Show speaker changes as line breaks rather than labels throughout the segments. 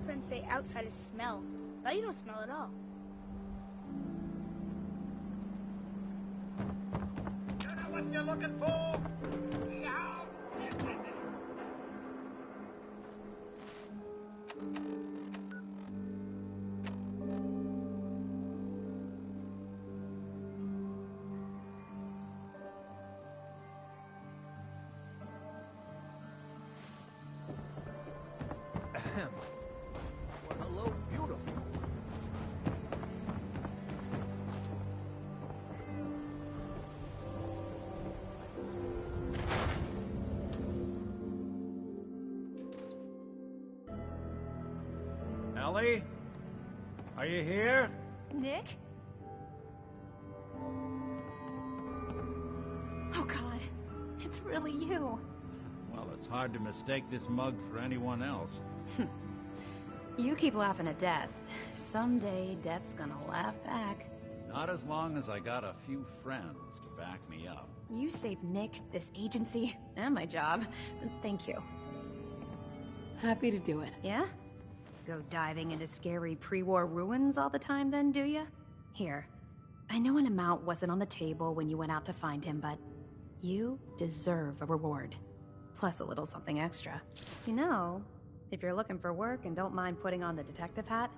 friends say outsiders smell. But you don't smell at all.
You know what you're looking for? Yeah.
Well, hello, beautiful.
Ellie? Are you here?
Nick? Oh God, it's really you.
Well, it's hard to mistake this mug for anyone else.
You keep laughing at death. Someday, death's gonna laugh back.
Not as long as I got a few friends to back me up.
You saved Nick, this agency, and my job. Thank you.
Happy to do it.
Yeah? Go diving into scary pre-war ruins all the time then, do ya? Here, I know an amount wasn't on the table when you went out to find him, but you deserve a reward. Plus a little something extra. You know, if you're looking for work and don't mind putting on the detective hat,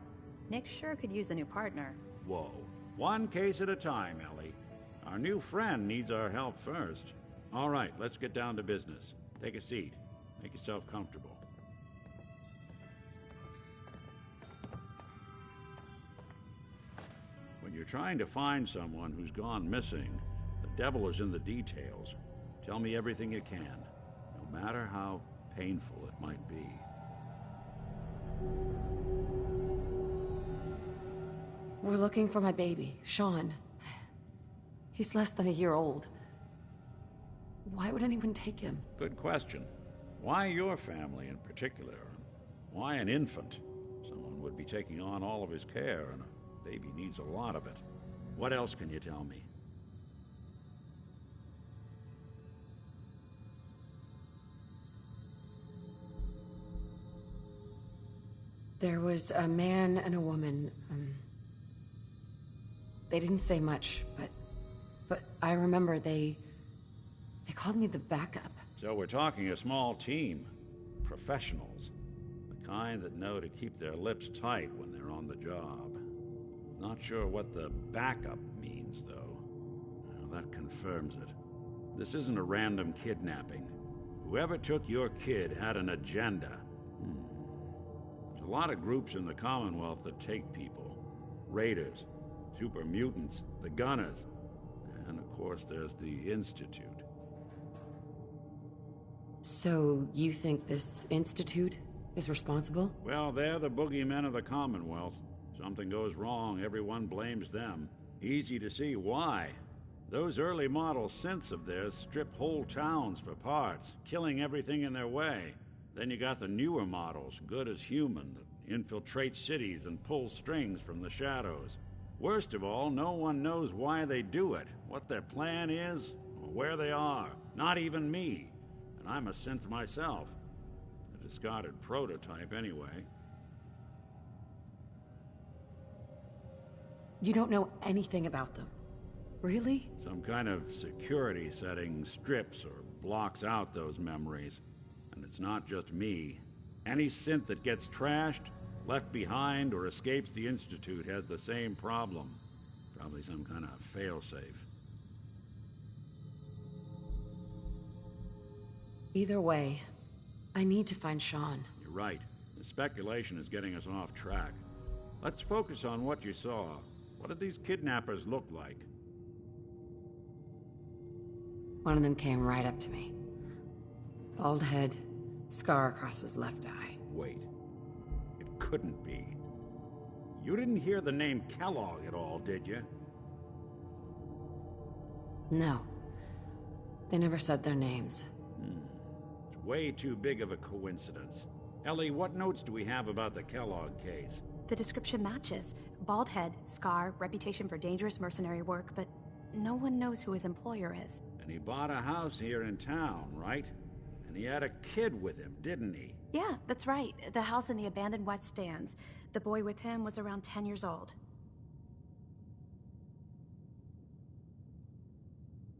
Nick sure could use a new partner.
Whoa. One case at a time, Ellie. Our new friend needs our help first. All right, let's get down to business. Take a seat. Make yourself comfortable. When you're trying to find someone who's gone missing, the devil is in the details. Tell me everything you can, no matter how painful it might be.
We're looking for my baby, Sean. He's less than a year old. Why would anyone take him?
Good question. Why your family in particular? And why an infant? Someone would be taking on all of his care, and a baby needs a lot of it. What else can you tell me?
There was a man and a woman. They didn't say much, but I remember they called me the backup.
So we're talking a small team. Professionals. The kind that know to keep their lips tight when they're on the job. Not sure what the backup means, though. Well, that confirms it. This isn't a random kidnapping. Whoever took your kid had an agenda. There's a lot of groups in the Commonwealth that take people. Raiders, super mutants, the Gunners, and of course there's the Institute.
So you think this institute is responsible?
Well, they're the boogeymen of the Commonwealth. Something goes wrong, everyone blames them. Easy to see why. Those early model synths of theirs strip whole towns for parts, killing everything in their way. Then you got the newer models, good as human, that infiltrate cities and pull strings from the shadows. Worst of all, no one knows why they do it, what their plan is, or where they are. Not even me. And I'm a synth myself. A discarded prototype, anyway.
You don't know anything about them. Really?
Some kind of security setting strips or blocks out those memories. And it's not just me. Any synth that gets trashed, left behind, or escapes the Institute has the same problem. Probably some kind of failsafe.
Either way, I need to find Sean.
You're right. The speculation is getting us off track. Let's focus on what you saw. What did these kidnappers look like?
One of them came right up to me. Bald head, scar across his left eye.
Wait. It couldn't be. You didn't hear the name Kellogg at all, did you?
No. They never said their names.
It's way too big of a coincidence. Ellie, what notes do we have about the Kellogg case?
The description matches. Bald head, scar, reputation for dangerous mercenary work, but no one knows who his employer is.
And he bought a house here in town, right? And he had a kid with him, didn't he?
Yeah, that's right. The house in the abandoned West Stands. The boy with him was around 10 years old.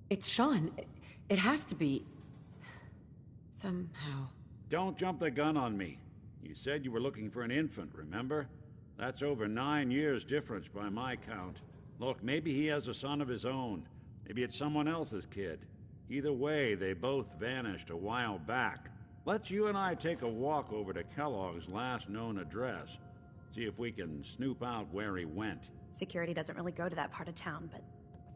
It's Sean. It has to be. Somehow.
Don't jump the gun on me. You said you were looking for an infant, remember? That's over 9 years difference by my count. Look, maybe he has a son of his own. Maybe it's someone else's kid. Either way, they both vanished a while back. Let's you and I take a walk over to Kellogg's last known address. See if we can snoop out where he went.
Security doesn't really go to that part of town, but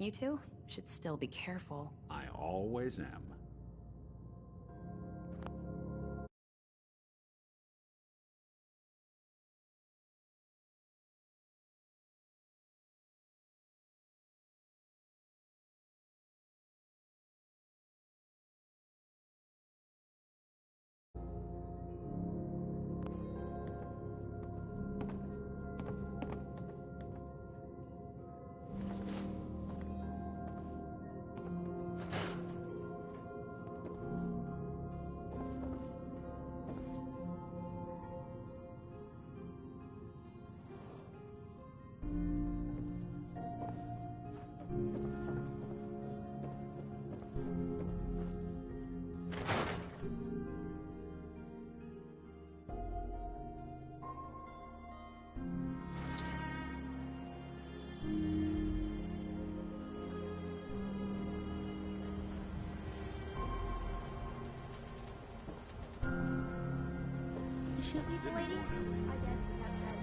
you two should still be careful.
I always am.
Should we be waiting? Our dance is outside.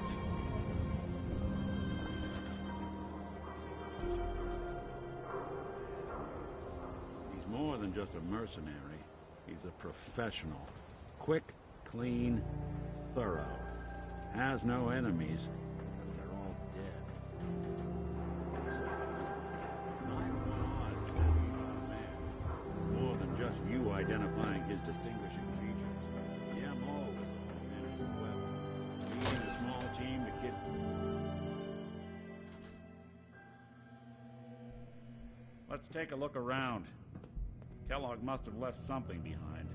He's more than just a mercenary. He's a professional. Quick, clean, thorough. Has no enemies, because they're all dead. Except you. 9 odds that he's our man. More than just you identifying his distinguishing features. The MO leading a small team to kid. Let's take a look around. Kellogg must have left something behind.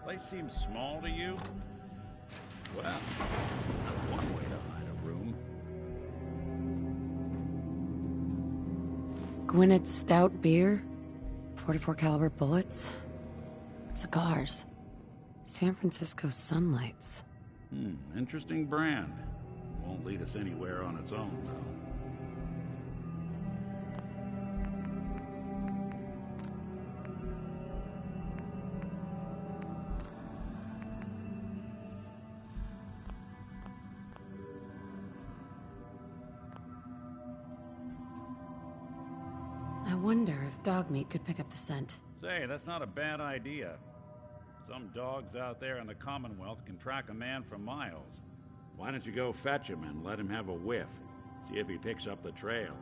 Place seems small to you? Well, that's one way to hide a room.
Gwynedd stout beer, 44 caliber bullets, cigars, San Francisco sunlights.
Interesting brand. Won't lead us anywhere on its own, though.
I wonder if dog meat could pick up the scent.
Say, that's not a bad idea. Some dogs out there in the Commonwealth can track a man for miles. Why don't you go fetch him and let him have a whiff? See if he picks up the trail.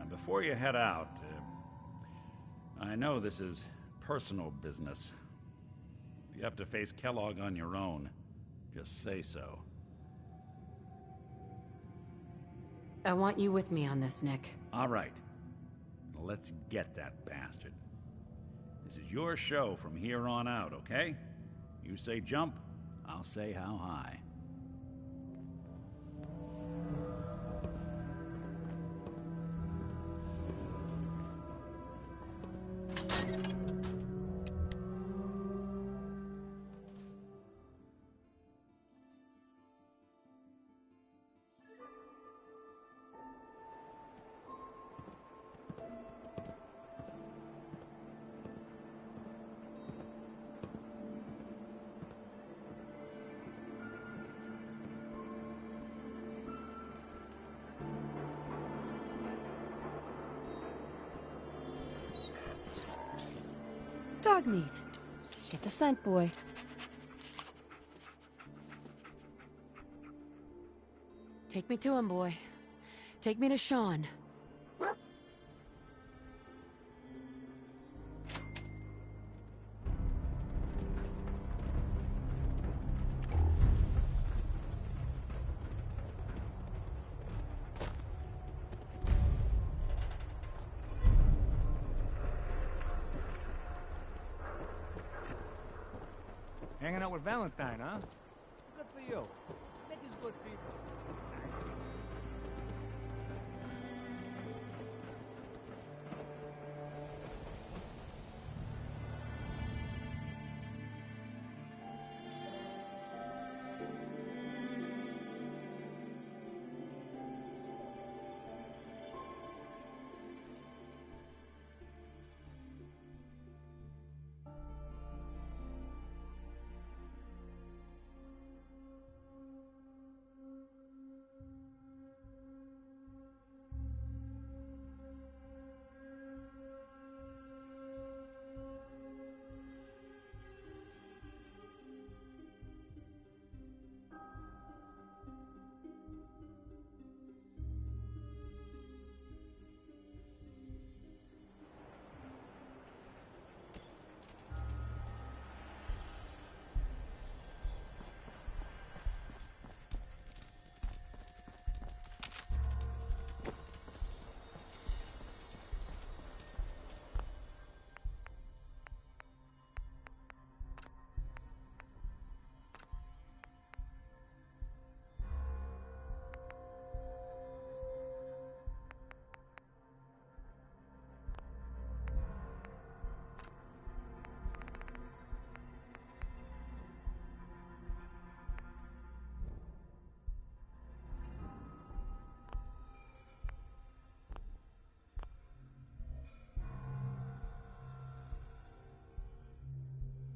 Before you head out, I know this is personal business. If you have to face Kellogg on your own, just say so.
I want you with me on this, Nick.
All right. Let's get that bastard. This is your show from here on out, okay? You say jump, I'll say how high.
Dog meat. Get the scent, boy. Take me to him, boy. Take me to Sean.
Hanging out with Valentine, huh? Good for you. Niggas good people.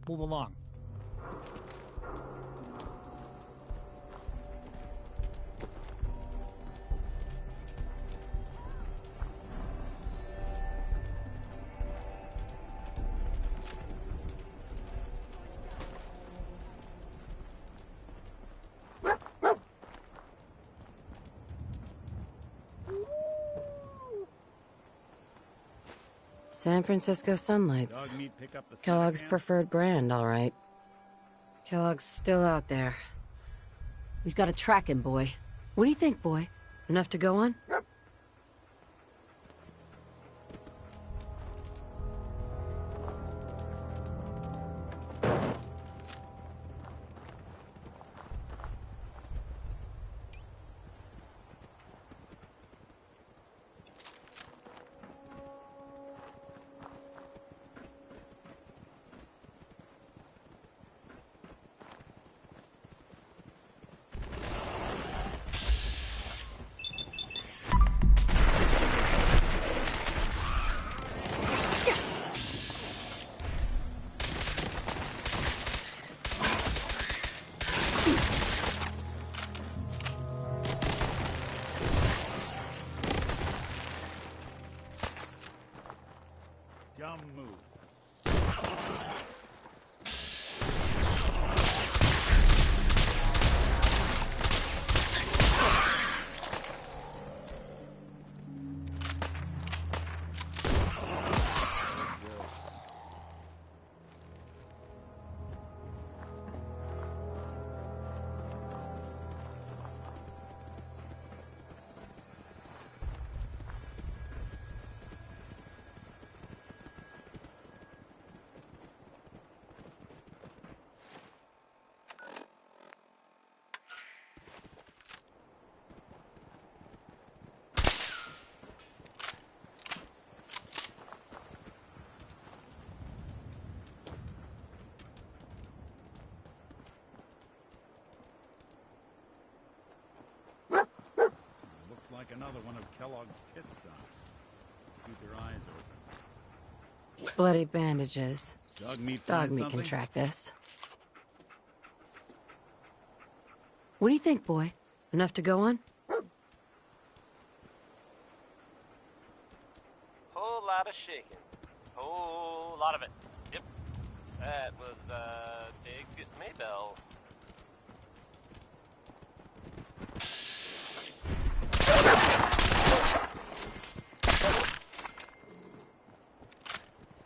Move along.
San Francisco Sunlights.
Dog meat pick up the
Kellogg's
can?
preferred brand, all right. Kellogg's still out there. We've got to track him, boy. What do you think, boy? Enough to go on?
Dumb move. Looks like another one of Kellogg's pit stops. Keep your eyes open.
Bloody bandages.
Dog meat
Dog
find
meat
something?
can track this. What do you think, boy? Enough to go on?
Whole lot of shaking. Whole lot of it. Yep. That was, Big Maybell.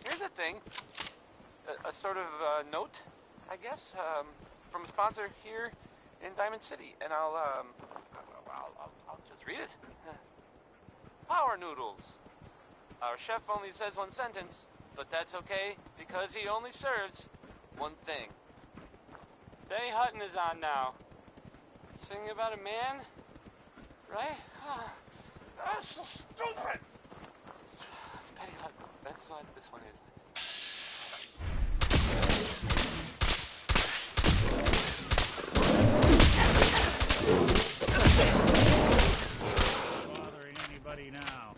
Here's a thing. A sort of, note, I guess, from a sponsor here in Diamond City. And I'll just read it. Power noodles. Our chef only says one sentence, but that's okay because he only serves one thing. Benny Hutton is on now. Singing about a man, right? That's so stupid! It's Benny Hutton. That's what this one is.
Bothering anybody now.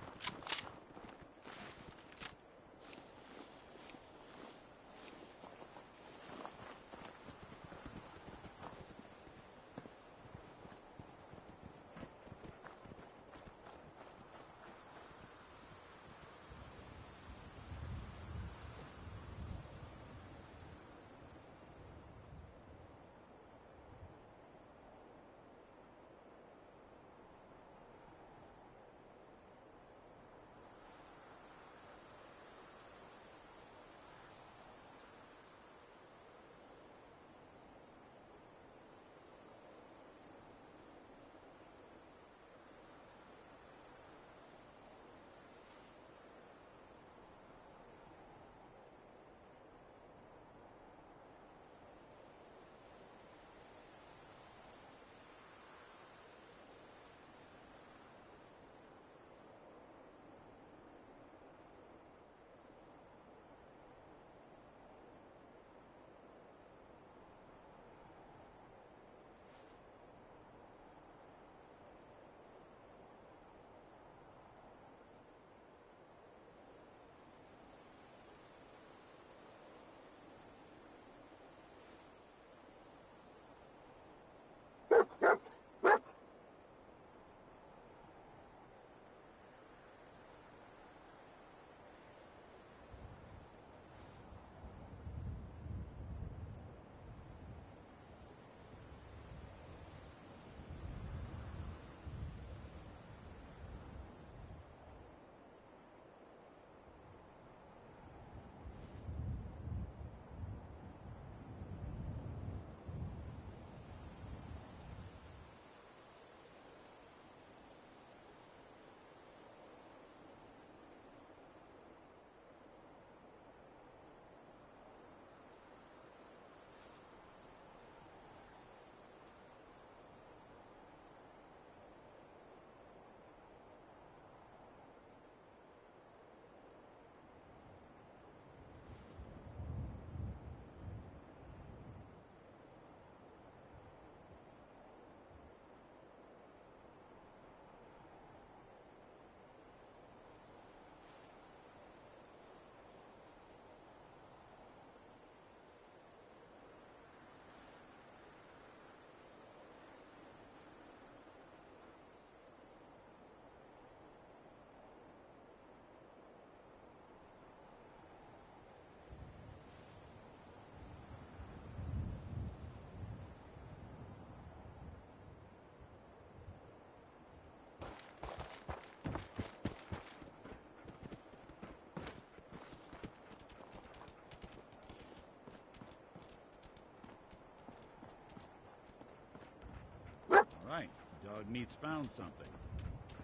Right, dog meat's found something.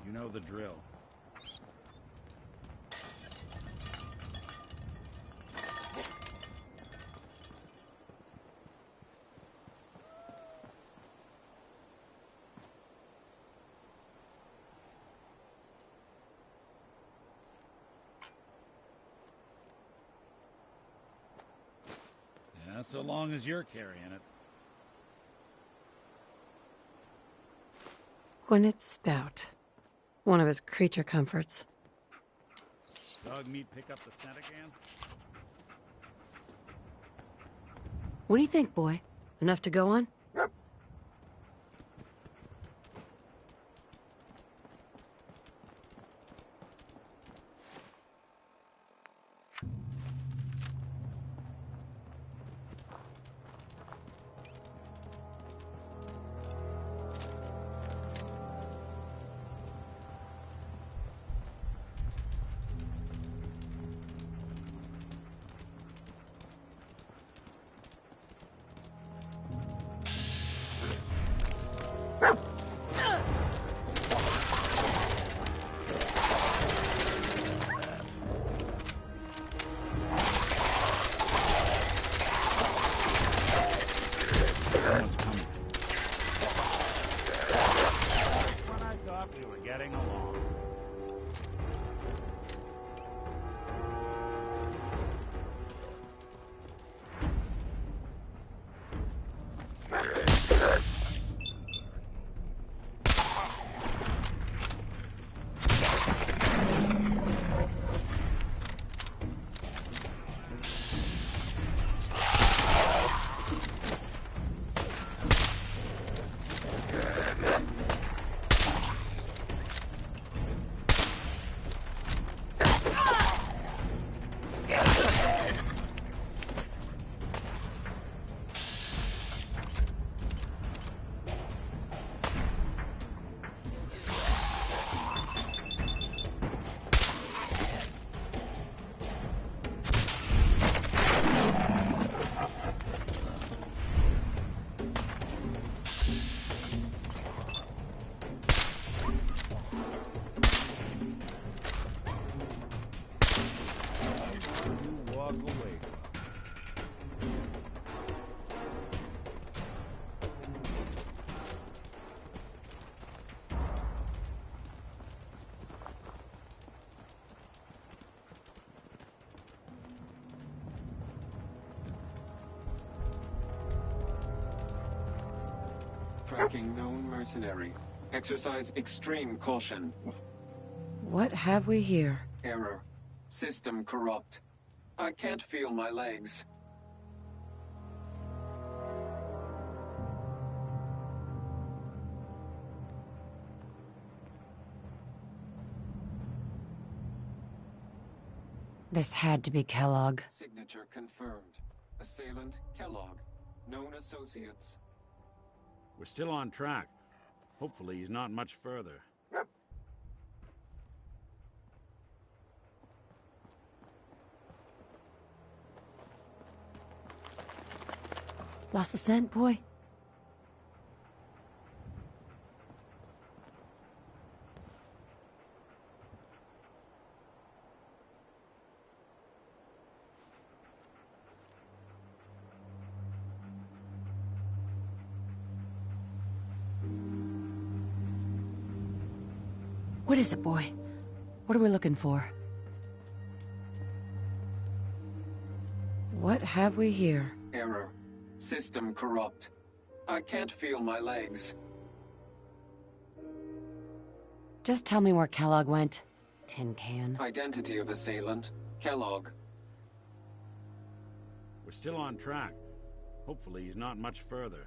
You know the drill. Yeah, so long as you're carrying it.
Gwyneth Stout. One of his creature comforts.
Dog meat pick up the scent again?
What do you think, boy? Enough to go on?
Tracking known mercenary. Exercise extreme caution.
What have we here?
Error. System corrupt. I can't feel my legs.
This had to be Kellogg.
Signature confirmed. Assailant Kellogg. Known associates.
We're still on track. Hopefully he's not much further.
Lost the scent, boy? What is it, boy? What are we looking for? What have we here?
Error. System corrupt. I can't feel my legs.
Just tell me where Kellogg went. Tin can.
Identity of assailant Kellogg.
We're still on track. Hopefully he's not much further.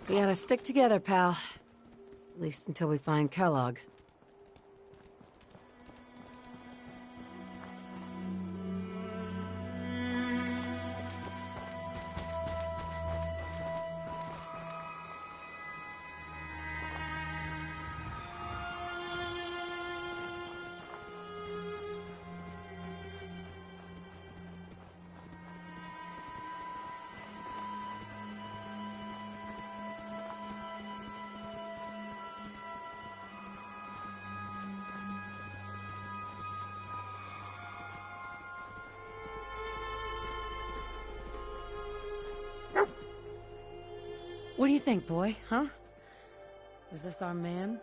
We gotta stick together, pal. At least until we find Kellogg. What do you think, boy, huh? Is this our man?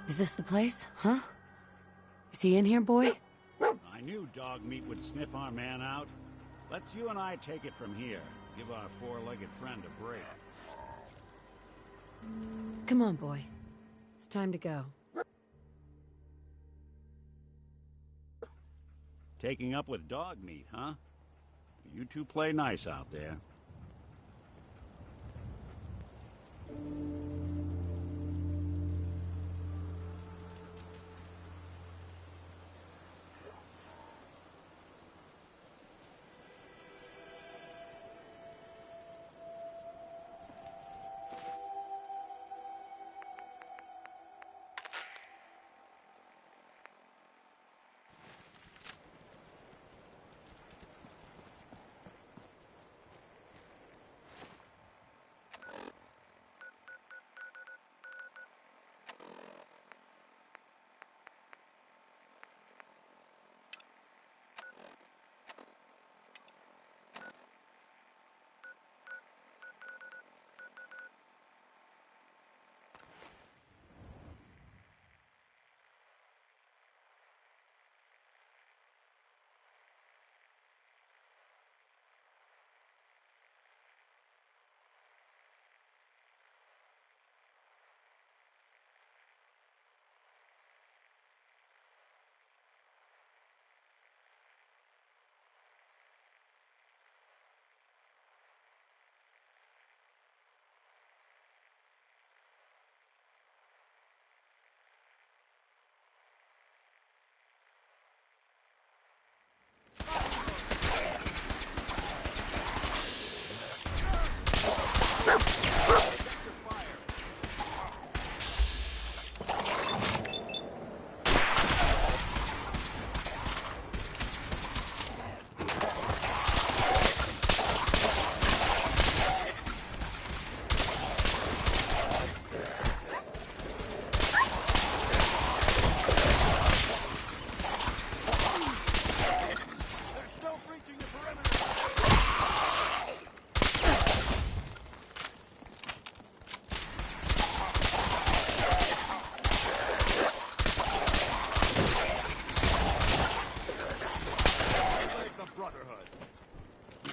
Is this the place, huh? Is he in here, boy?
I knew dog meat would sniff our man out. Let's you and I take it from here. Give our four-legged friend a break.
Come on, boy. It's time to go.
Taking up with dog meat, huh? You two play nice out there.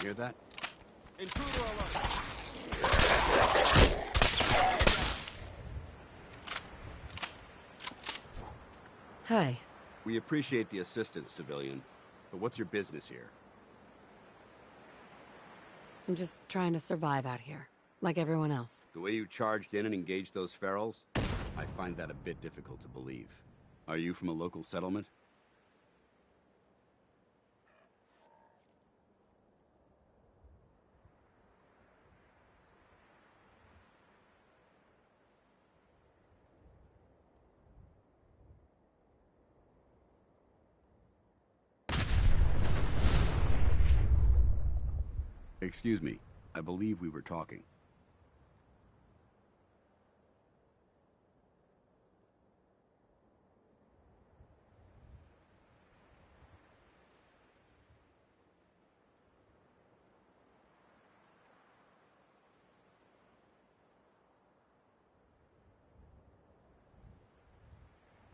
Hear that?
Intruder alert!
Hi.
We appreciate the assistance, civilian. But what's your business here?
I'm just trying to survive out here, like everyone else.
The way you charged in and engaged those ferals? I find that a bit difficult to believe. Are you from a local settlement? Excuse me. I believe we were talking.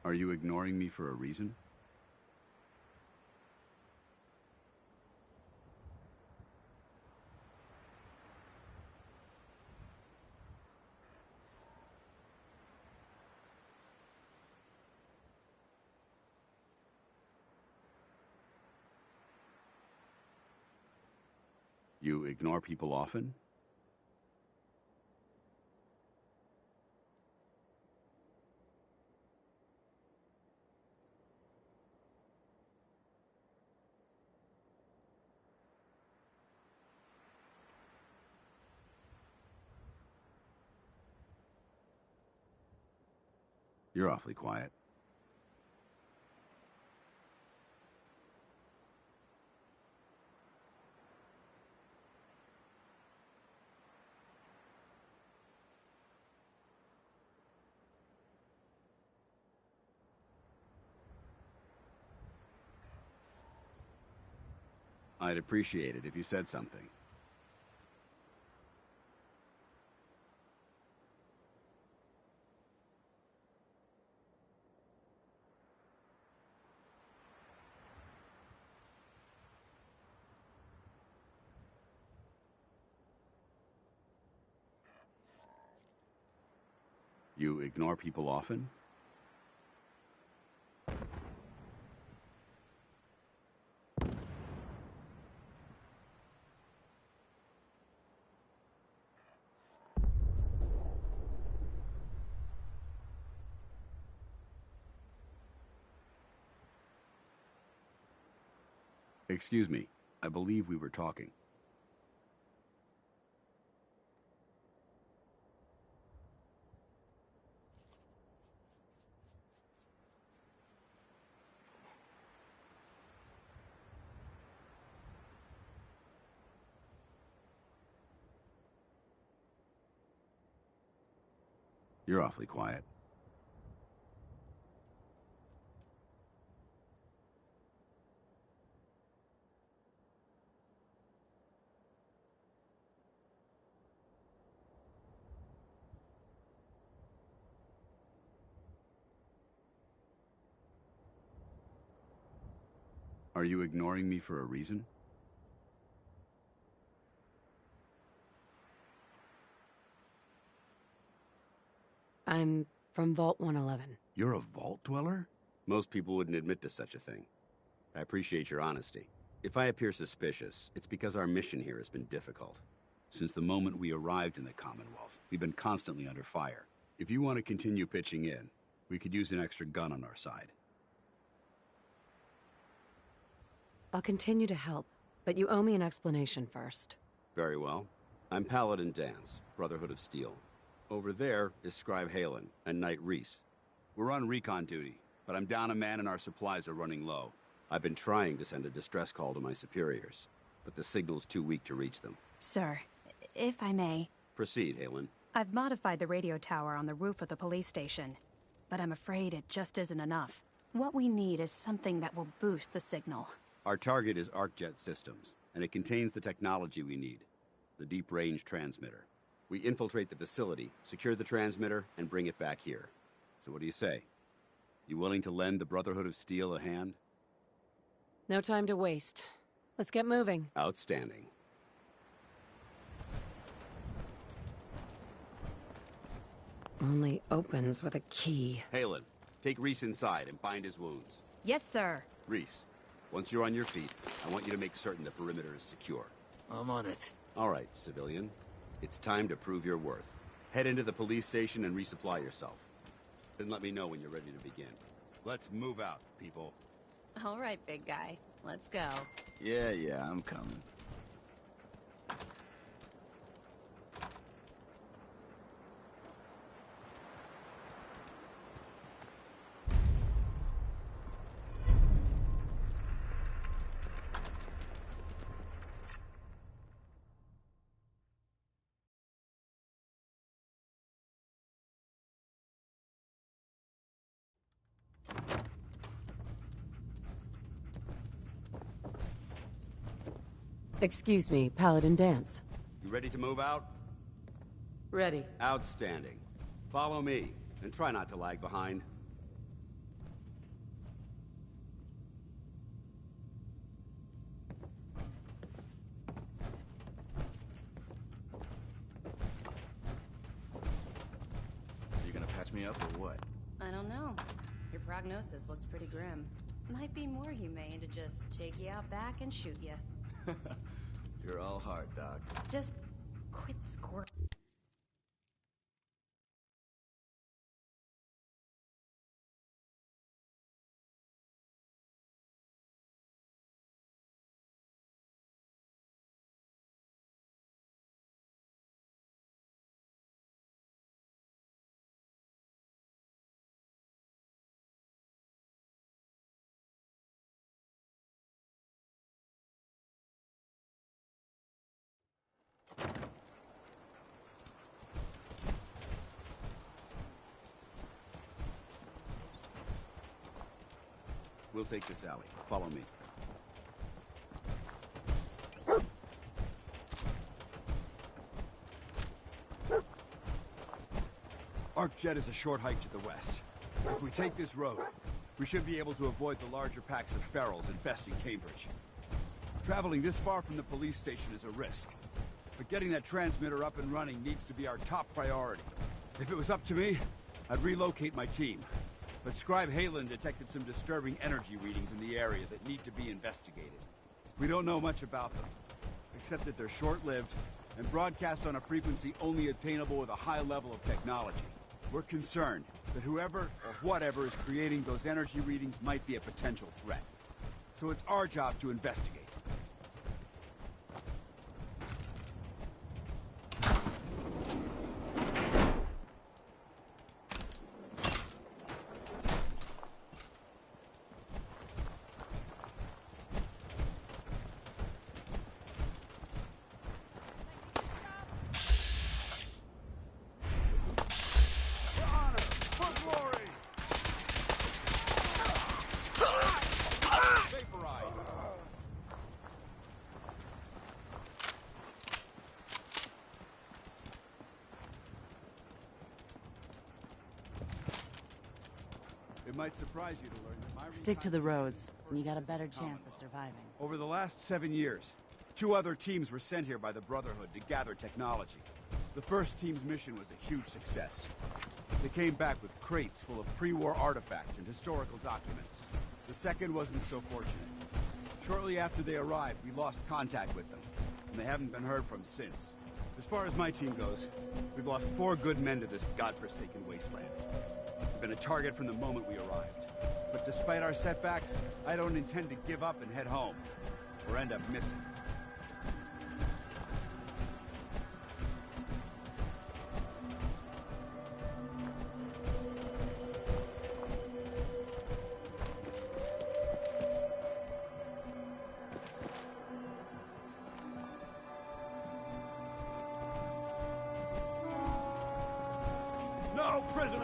Are you ignoring me for a reason? You ignore people often? You're awfully quiet. I'd appreciate it if you said something. You ignore people often? Excuse me. I believe we were talking. You're awfully quiet. Are you ignoring me for a reason?
I'm from Vault 111.
You're a vault dweller? Most people wouldn't admit to such a thing. I appreciate your honesty. If I appear suspicious, it's because our mission here has been difficult. Since the moment we arrived in the Commonwealth, we've been constantly under fire. If you want to continue pitching in, we could use an extra gun on our side.
I'll continue to help, but you owe me an explanation first.
Very well. I'm Paladin Dance, Brotherhood of Steel. Over there is Scribe Halen and Knight Reese. We're on recon duty, but I'm down a man and our supplies are running low. I've been trying to send a distress call to my superiors, but the signal's too weak to reach them.
Sir, if I may...
Proceed, Halen.
I've modified the radio tower on the roof of the police station, but I'm afraid it just isn't enough. What we need is something that will boost the signal.
Our target is ArcJet Systems, and it contains the technology we need, the deep-range transmitter. We infiltrate the facility, secure the transmitter, and bring it back here. So what do you say? You willing to lend the Brotherhood of Steel a hand?
No time to waste. Let's get moving.
Outstanding.
Only opens with a key.
Halen, take Reese inside and bind his wounds.
Yes, sir.
Reese, once you're on your feet, I want you to make certain the perimeter is secure.
I'm on it.
All right, civilian. It's time to prove your worth. Head into the police station and resupply yourself. Then let me know when you're ready to begin. Let's move out, people.
All right, big guy. Let's go.
Yeah, I'm coming.
Excuse me, Paladin Dance.
You ready to move out?
Ready.
Outstanding. Follow me, and try not to lag behind.
You gonna patch me up or what?
I don't know. Your prognosis looks pretty grim. Might be more humane to just take you out back and shoot you.
You're all heart, Doc.
Just quit squirt.
We'll take this alley. Follow me.
ArcJet is a short hike to the west. If we take this road, we should be able to avoid the larger packs of ferals infesting Cambridge. Traveling this far from the police station is a risk, but getting that transmitter up and running needs to be our top priority. If it was up to me, I'd relocate my team. But Scribe Halen detected some disturbing energy readings in the area that need to be investigated. We don't know much about them, except that they're short-lived and broadcast on a frequency only attainable with a high level of technology. We're concerned that whoever or whatever is creating those energy readings might be a potential threat. So it's our job to investigate. It might surprise you to learn that my
Stick to the roads, and you got a better chance of surviving.
Over the last 7 years, 2 other teams were sent here by the Brotherhood to gather technology. The first team's mission was a huge success. They came back with crates full of pre-war artifacts and historical documents. The second wasn't so fortunate. Shortly after they arrived, we lost contact with them, and they haven't been heard from since. As far as my team goes, we've lost 4 good men to this godforsaken wasteland. We've been a target from the moment we arrived. But despite our setbacks, I don't intend to give up and head home, or end up missing. No prisoner!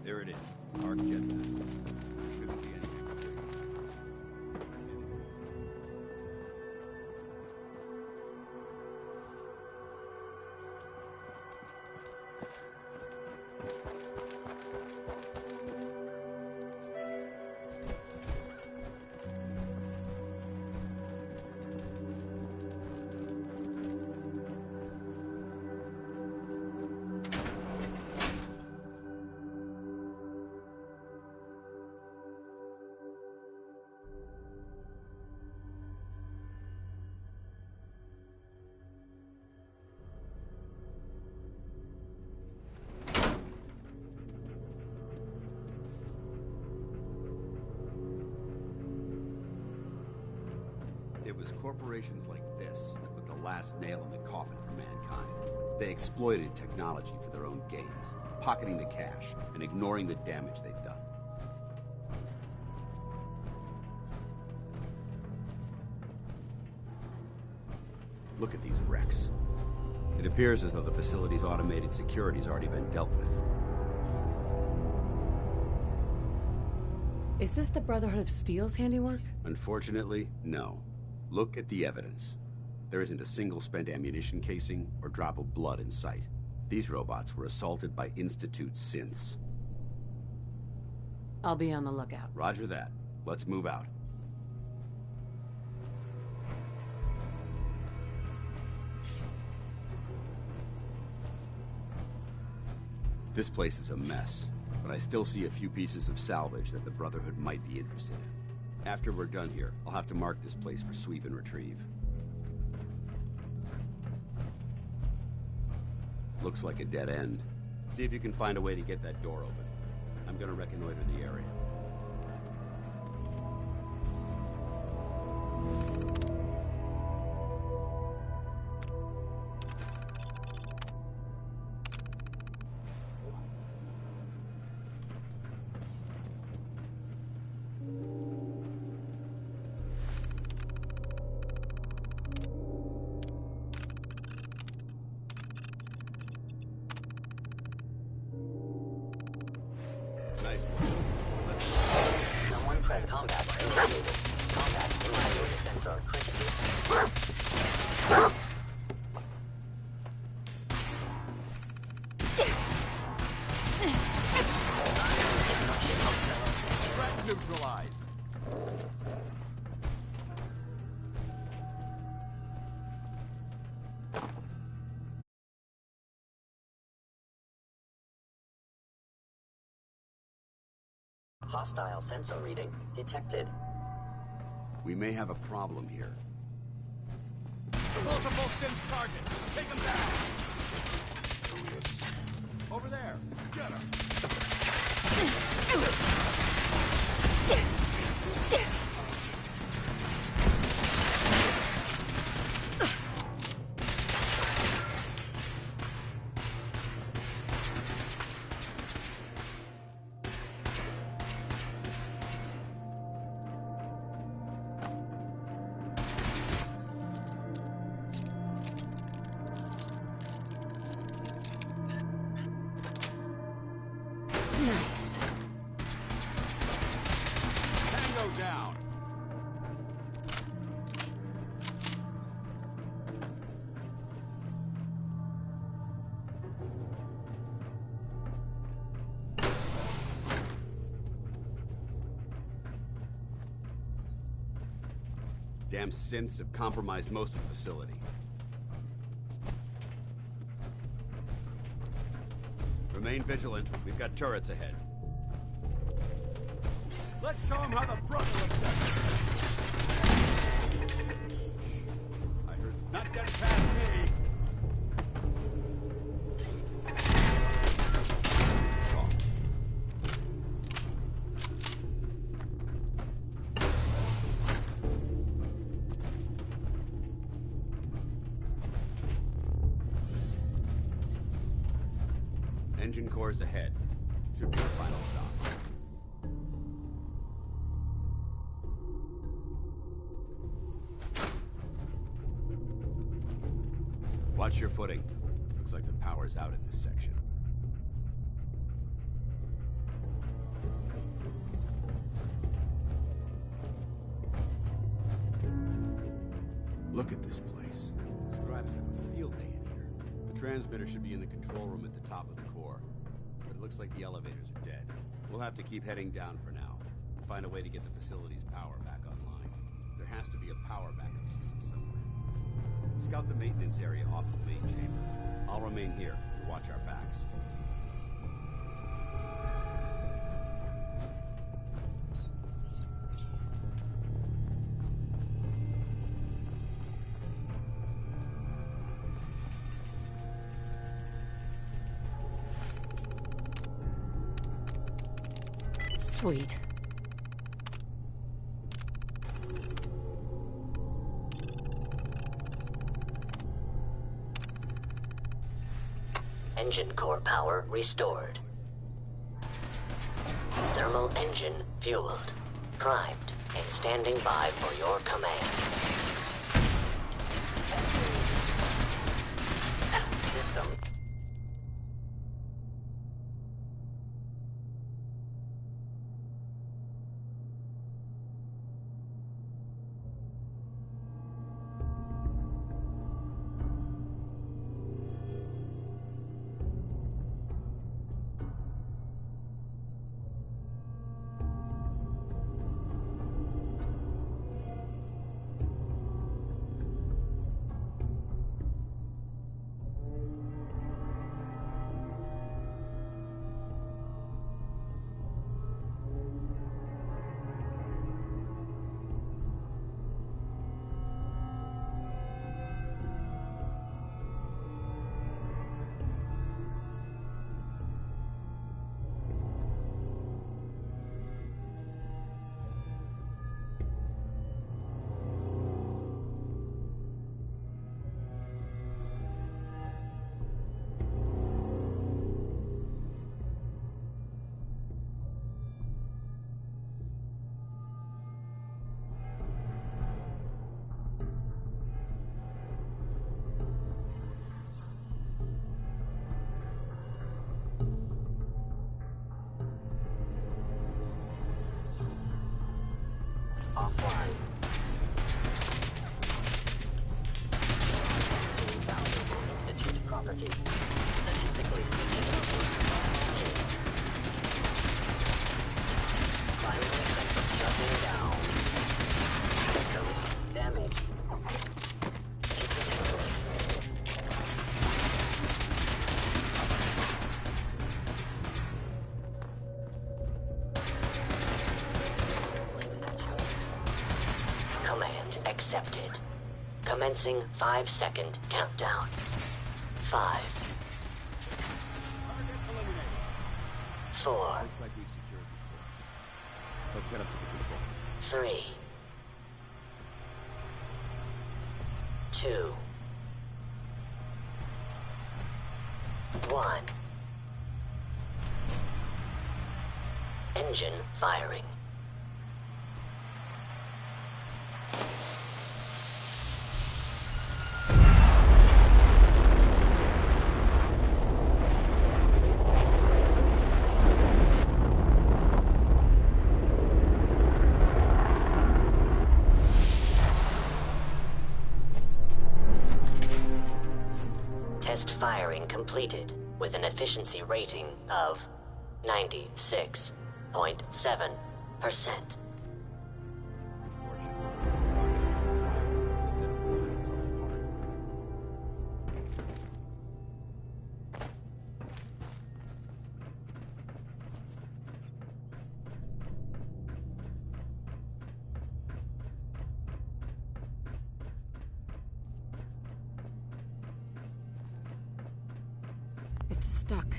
There it is. Arc jet system. Shouldn't be anything but It was corporations like this that put the last nail in the coffin for mankind. They exploited technology for their own gains, pocketing the cash and ignoring the damage they'd done. Look at these wrecks. It appears as though the facility's automated security's already been dealt with.
Is this the Brotherhood of Steel's handiwork?
Unfortunately, no. Look at the evidence. There isn't a single spent ammunition casing or drop of blood in sight. These robots were assaulted by Institute synths.
I'll be on the lookout.
Roger that. Let's move out. This place is a mess, but I still see a few pieces of salvage that the Brotherhood might be interested in. After we're done here, I'll have to mark this place for sweep and retrieve. Looks like a dead end. See if you can find a way to get that door open. I'm gonna reconnoiter the area.
Nice one.
Someone press combat initiated. Combat untitled sensor critical.
Threat neutralized.
Hostile sensor reading detected.
We may have a problem here.
Multiple SIM targets. Take them down. Over there. Get him.
Nice.
Tango down.
Damn synths have compromised most of the facility. Remain vigilant. We've got turrets ahead.
Let's show them how the brother looks at it. I heard not getting past me.
Engine cores ahead. Should be the final stop. Watch your footing. Looks like the power's out in this section. Look at this place. Scribes have a field day in here. The transmitter should be in the control room at the top of the core. But it looks like the elevators are dead. We'll have to keep heading down for now. And find a way to get the facility's power back online. There has to be a power backup system somewhere. Scout the maintenance area off the main chamber. I'll remain here to watch our backs.
Sweet.
Engine core power restored. Thermal engine fueled. Primed and standing by for your command. System. accepted. Commencing 5-second countdown. 5. 4.
Looks like we've secured the fort. Let's head up to the control.
3. 2. 1. Engine firing. Test firing completed with an efficiency rating of 96.7%.
It's stuck.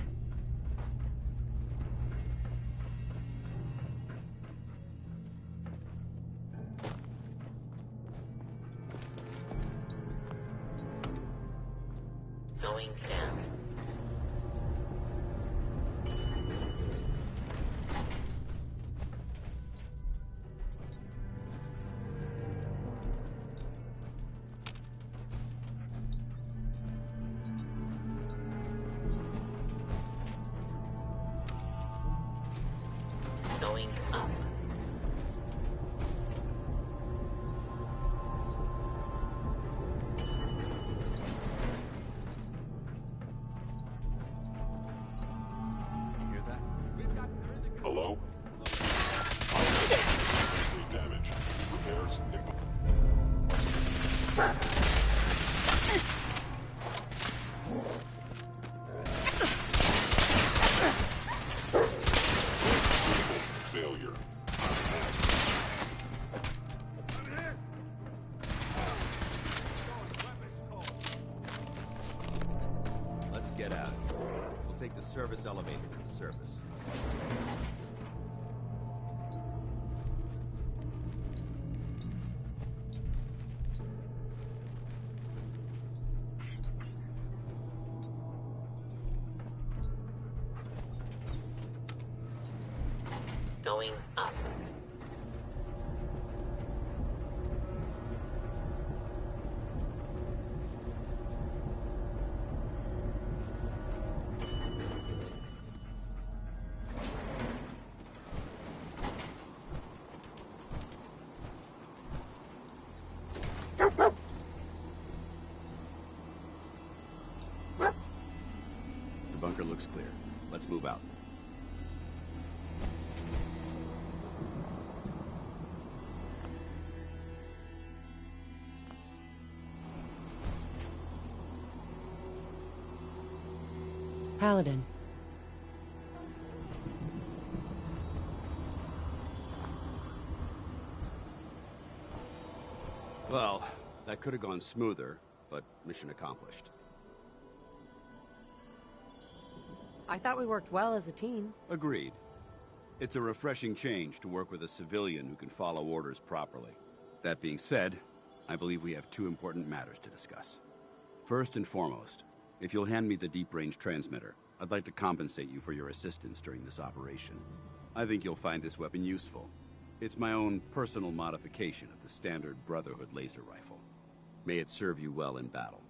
Going down. Going up.
You hear that?
Hello? Damage. Repairs failure.
Let's get out of here. We'll take the service elevator to the surface.
Going up.
The bunker looks clear. Let's move out.
Paladin.
Well, that could have gone smoother, but mission accomplished.
I thought we worked well as a team.
Agreed. It's a refreshing change to work with a civilian who can follow orders properly. That being said, I believe we have two important matters to discuss. First and foremost, if you'll hand me the deep-range transmitter, I'd like to compensate you for your assistance during this operation. I think you'll find this weapon useful. It's my own personal modification of the standard Brotherhood laser rifle. May it serve you well in battle.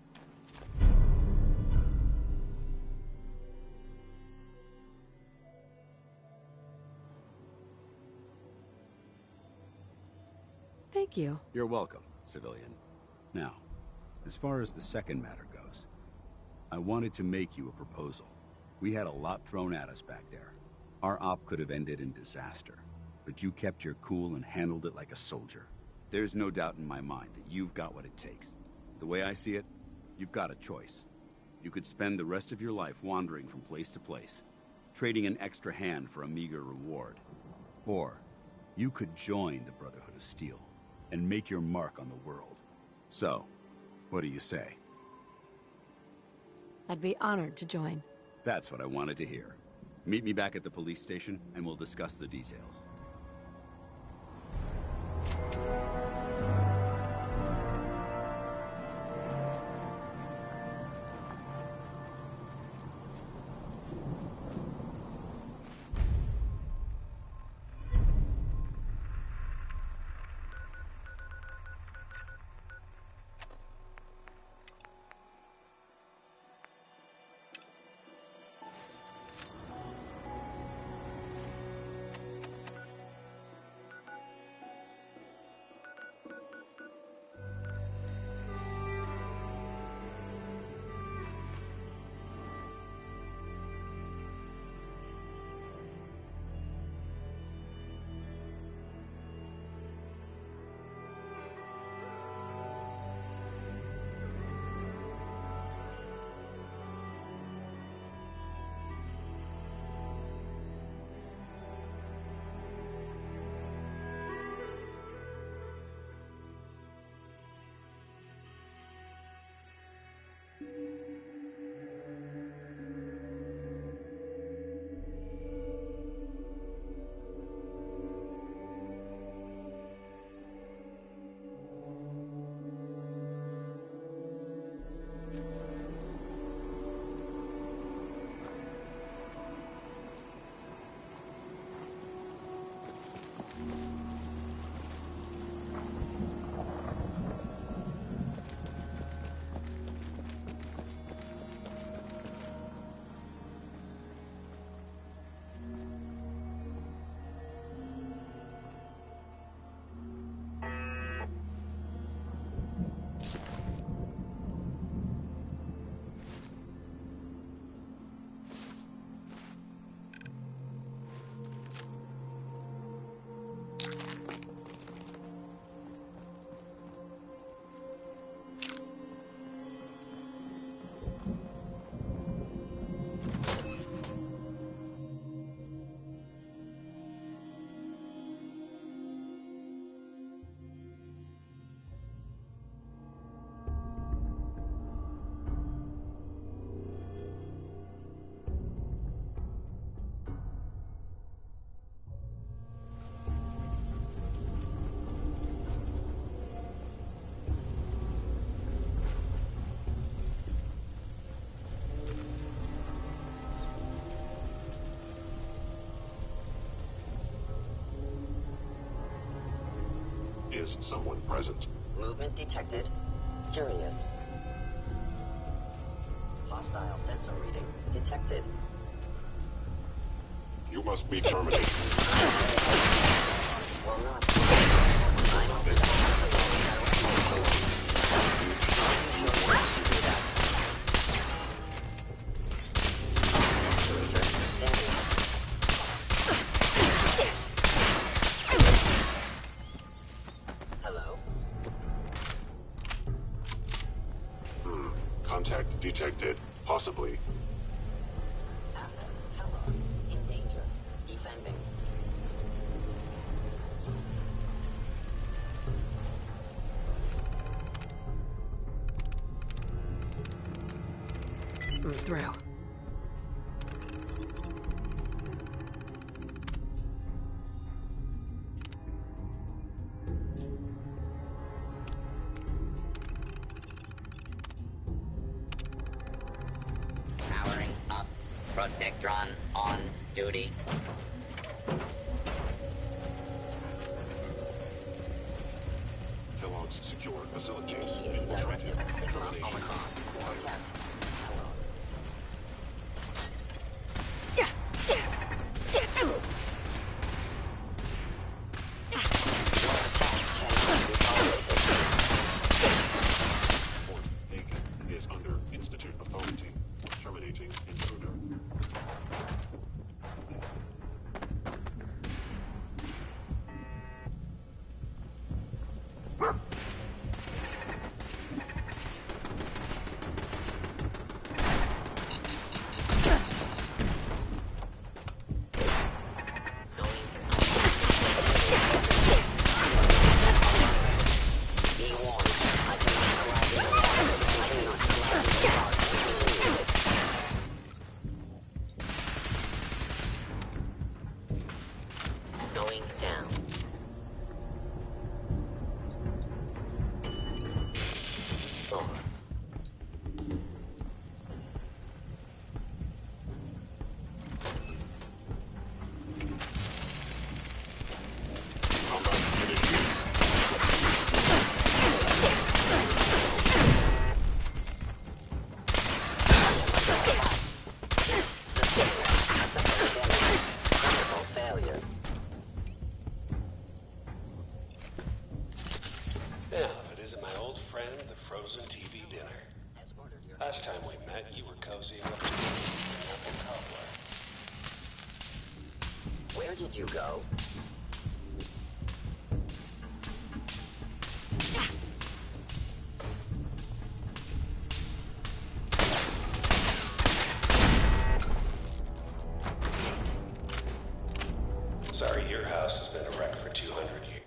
Thank you.
You're welcome, civilian. Now, as far as the second matter goes, I wanted to make you a proposal. We had a lot thrown at us back there. Our op could have ended in disaster, but you kept your cool and handled it like a soldier. There's no doubt in my mind that you've got what it takes. The way I see it, you've got a choice. You could spend the rest of your life wandering from place to place, trading an extra hand for a meager reward. Or, you could join the Brotherhood of Steel. and make your mark on the world. So, what do you say?
I'd be honored to join.
That's what I wanted to hear. Meet me back at the police station, and we'll discuss the details.
Is someone present?
Movement detected. Curious. Hostile sensor reading detected.
You must be terminated.
Well, not. I don't think that's necessary. Are you sure you want to do that? Hello?
Contact detected. Possibly.
Asset. Hello. In danger. Defending.
Move through.
Powering up. Protectron on duty.
Kellogg's secure facility.
Initiating directive Sigma Omicron. Protect. Hello.
Fort Aiken is under Institute authority. Terminating intruder.
going down. Over.
Yeah, if it isn't my old friend, the frozen TV dinner. Last time we met, you were cozying up to an apple cobbler.
Where did you go?
Sorry, your house has been a wreck for 200 years.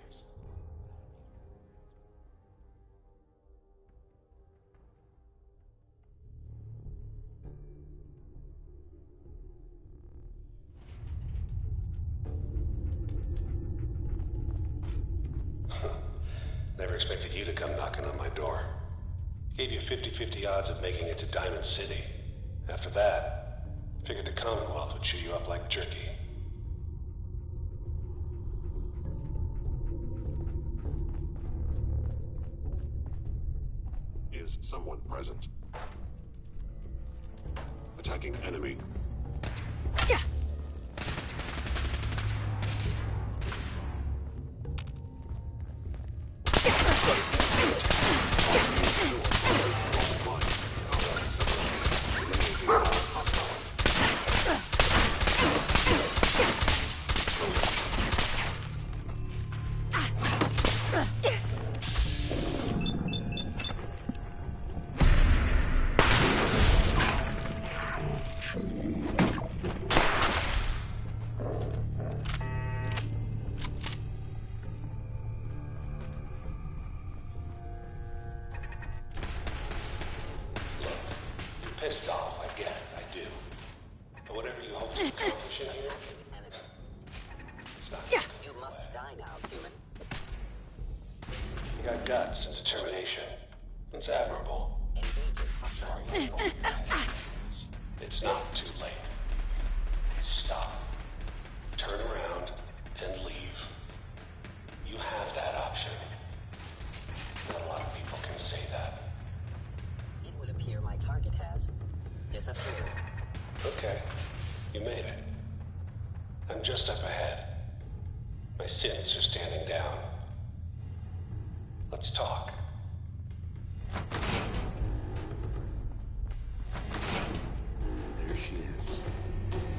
Never expected you to come knocking on my door. Gave you 50-50 odds of making it to Diamond City. After that, figured the Commonwealth would chew you up like jerky.
Is someone present? Attacking enemy.
Pissed off, I get it, I do. But whatever you hope to accomplish in here, it's not
You must die now, human.
You got guts and determination. It's admirable. Sorry, you don't know your head. It's not too late. Stop. Turn around and leave. You have that option. Not a lot of people can say that.
It would appear my target has disappeared.
Okay, you made it. I'm just up ahead. My synths are standing down. Let's talk.
There she is.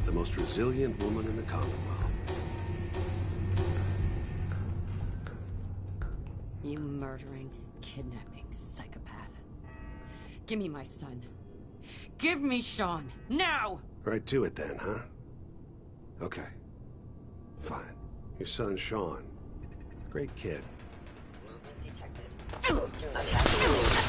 The most resilient woman in the Commonwealth.
You murdering, kidnapping psychopath. Give me my son. Give me Sean, now!
Right to it then, huh? Okay. Fine. Your son, Sean. Great kid.
Movement detected. Attacking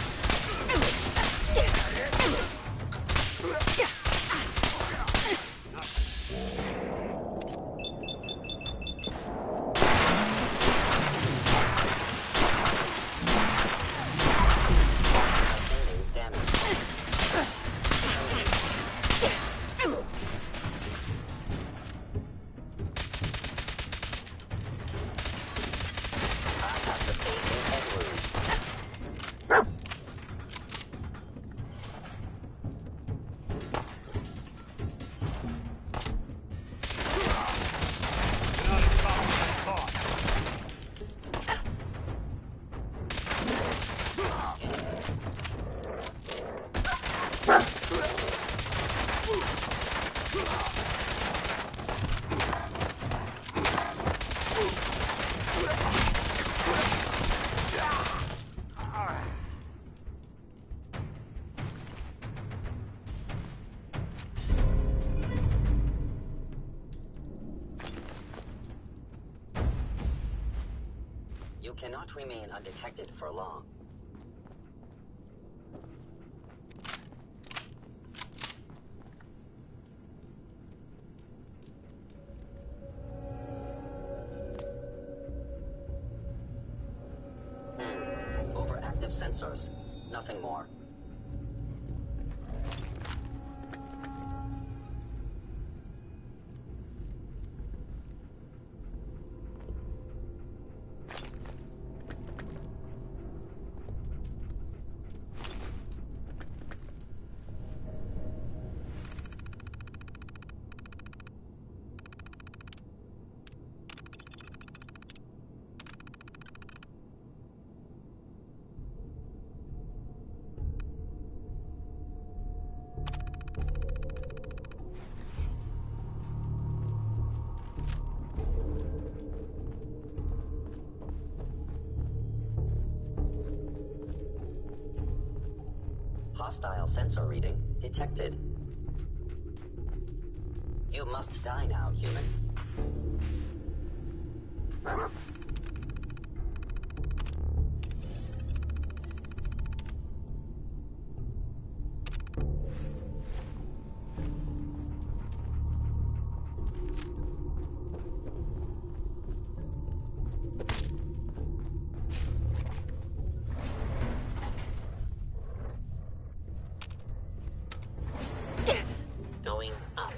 You cannot remain undetected for long. sensors. Nothing more. Hostile sensor reading detected. You must die now, human. Going up.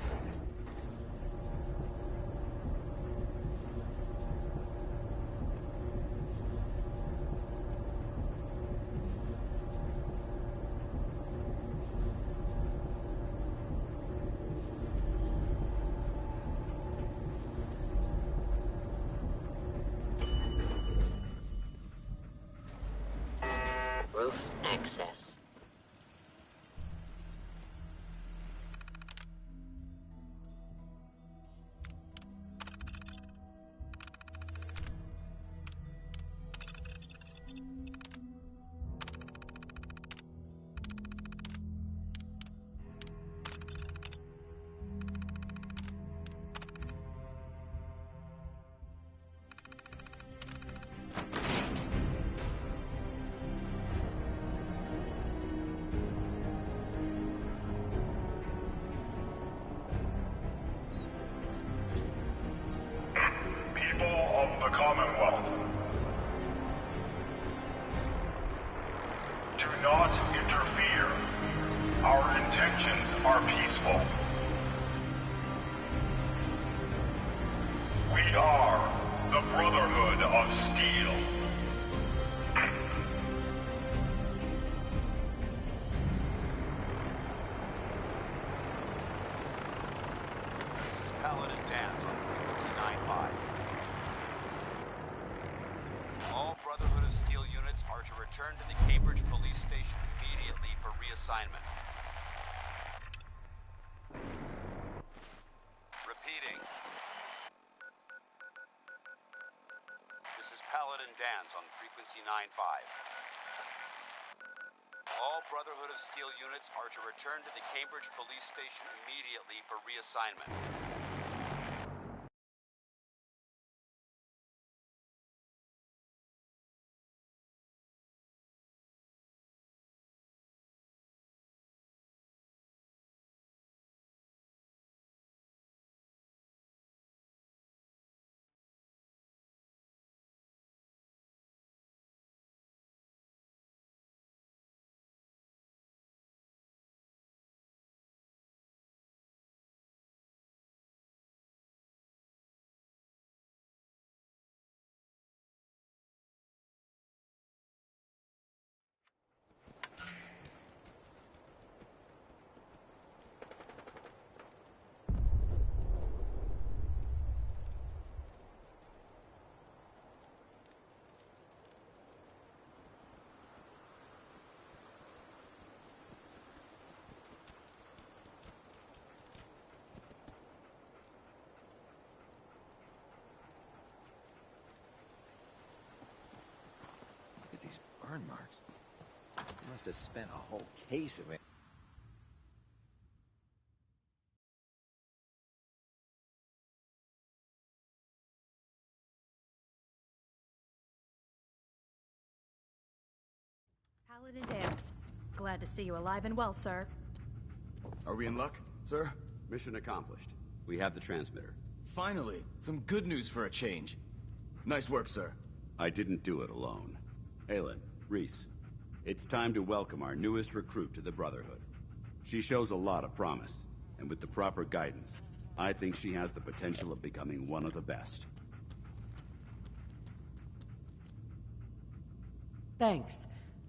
Roof access.
The Commonwealth. Do not interfere. Our intentions are peaceful. We are the Brotherhood of Steel.
This is Paladin Dance on frequency 95. All Brotherhood of Steel units are to return to the Cambridge Police Station immediately for reassignment. Repeating. This is Paladin Dance on frequency 95. All Brotherhood of Steel units are to return to the Cambridge Police Station immediately for reassignment.
Burn marks. He must have spent a whole case of it.
Paladin Dance. Glad to see you alive and well, sir.
Are we in luck, sir?
Mission accomplished. We have the transmitter.
Finally, some good news for a change. Nice work, sir.
I didn't do it alone. Aelin, Reese, It's time to welcome our newest recruit to the Brotherhood. She shows a lot of promise, and with the proper guidance, I think she has the potential of becoming one of the best.
Thanks.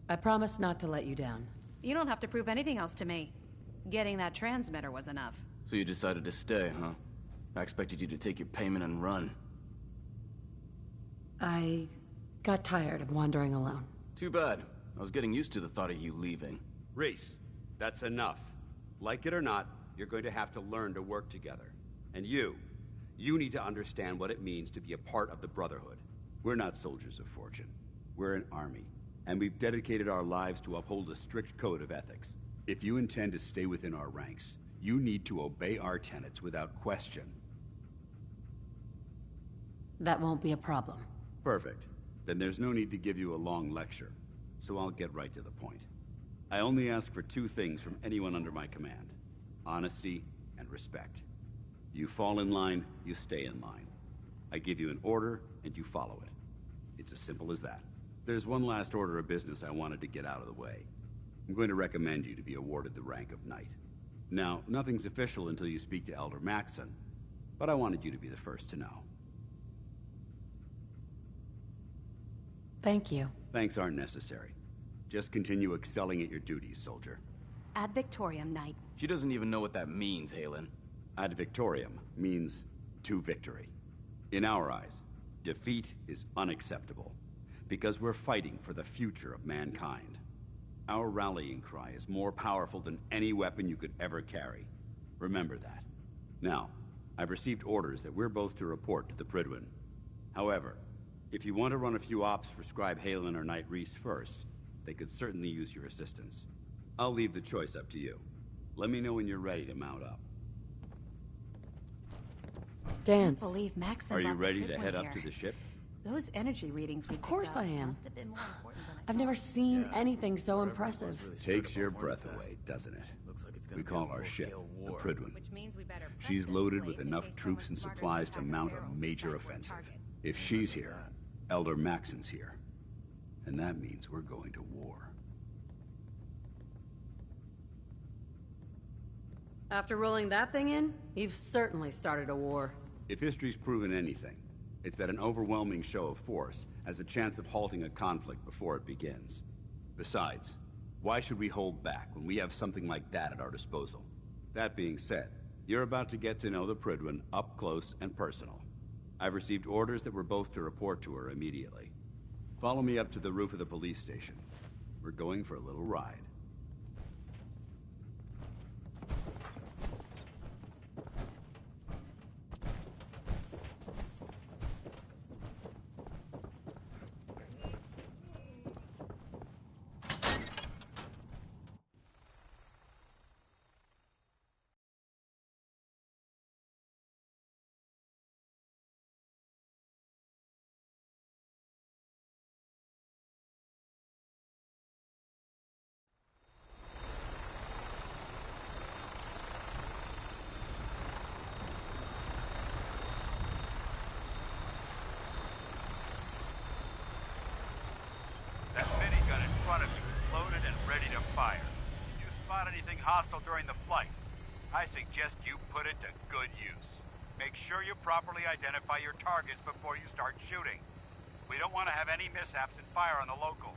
I promise not to let you down.
You don't have to prove anything else to me. Getting that transmitter was enough.
So you decided to stay, huh? I expected you to take your payment and run.
I got tired of wandering alone.
Too bad. I was getting used to the thought of you leaving.
Reese, that's enough. Like it or not, you're going to have to learn to work together. And you need to understand what it means to be a part of the Brotherhood. We're not soldiers of fortune. We're an army, and we've dedicated our lives to uphold a strict code of ethics. If you intend to stay within our ranks, you need to obey our tenets without question.
That won't be a problem.
Perfect. Then there's no need to give you a long lecture, so I'll get right to the point. I only ask for two things from anyone under my command: honesty and respect. You fall in line, you stay in line. I give you an order, and you follow it. It's as simple as that. There's one last order of business I wanted to get out of the way. I'm going to recommend you to be awarded the rank of Knight. Now, nothing's official until you speak to Elder Maxson, but I wanted you to be the first to know.
Thank you.
Thanks aren't necessary. Just continue excelling at your duties, soldier.
Ad Victoriam, Knight.
She doesn't even know what that means, Halen.
Ad Victoriam means to victory. In our eyes, defeat is unacceptable, because we're fighting for the future of mankind. Our rallying cry is more powerful than any weapon you could ever carry. Remember that. Now, I've received orders that we're both to report to the Prydwen. However, if you want to run a few ops for Scribe Halen or Knight Reese first, they could certainly use your assistance. I'll leave the choice up to you. Let me know when you're ready to mount up.
Dance.
I can't believe Maxson
Are you
brought the
ready to
Prydwen
head up
here.
to the ship?
Those energy readings we
Of course
picked up
I am.
must have been more important than I
I've never seen anything so impressive.
Takes your breath away, doesn't it? We call our ship the Prydwen. She's loaded with enough troops and supplies to mount a major offensive. If she's here, Elder Maxson's here. And that means we're going to war.
After rolling that thing in, you've certainly started a war.
If history's proven anything, it's that an overwhelming show of force has a chance of halting a conflict before it begins. Besides, why should we hold back when we have something like that at our disposal? That being said, you're about to get to know the Prydwen up close and personal. I've received orders that we're both to report to her immediately. Follow me up to the roof of the police station. We're going for a little ride.
That minigun in front of you is loaded and ready to fire. If you spot anything hostile during the flight, I suggest you put it to good use. Make sure you properly identify your targets before you start shooting. We don't want to have any mishaps and fire on the locals.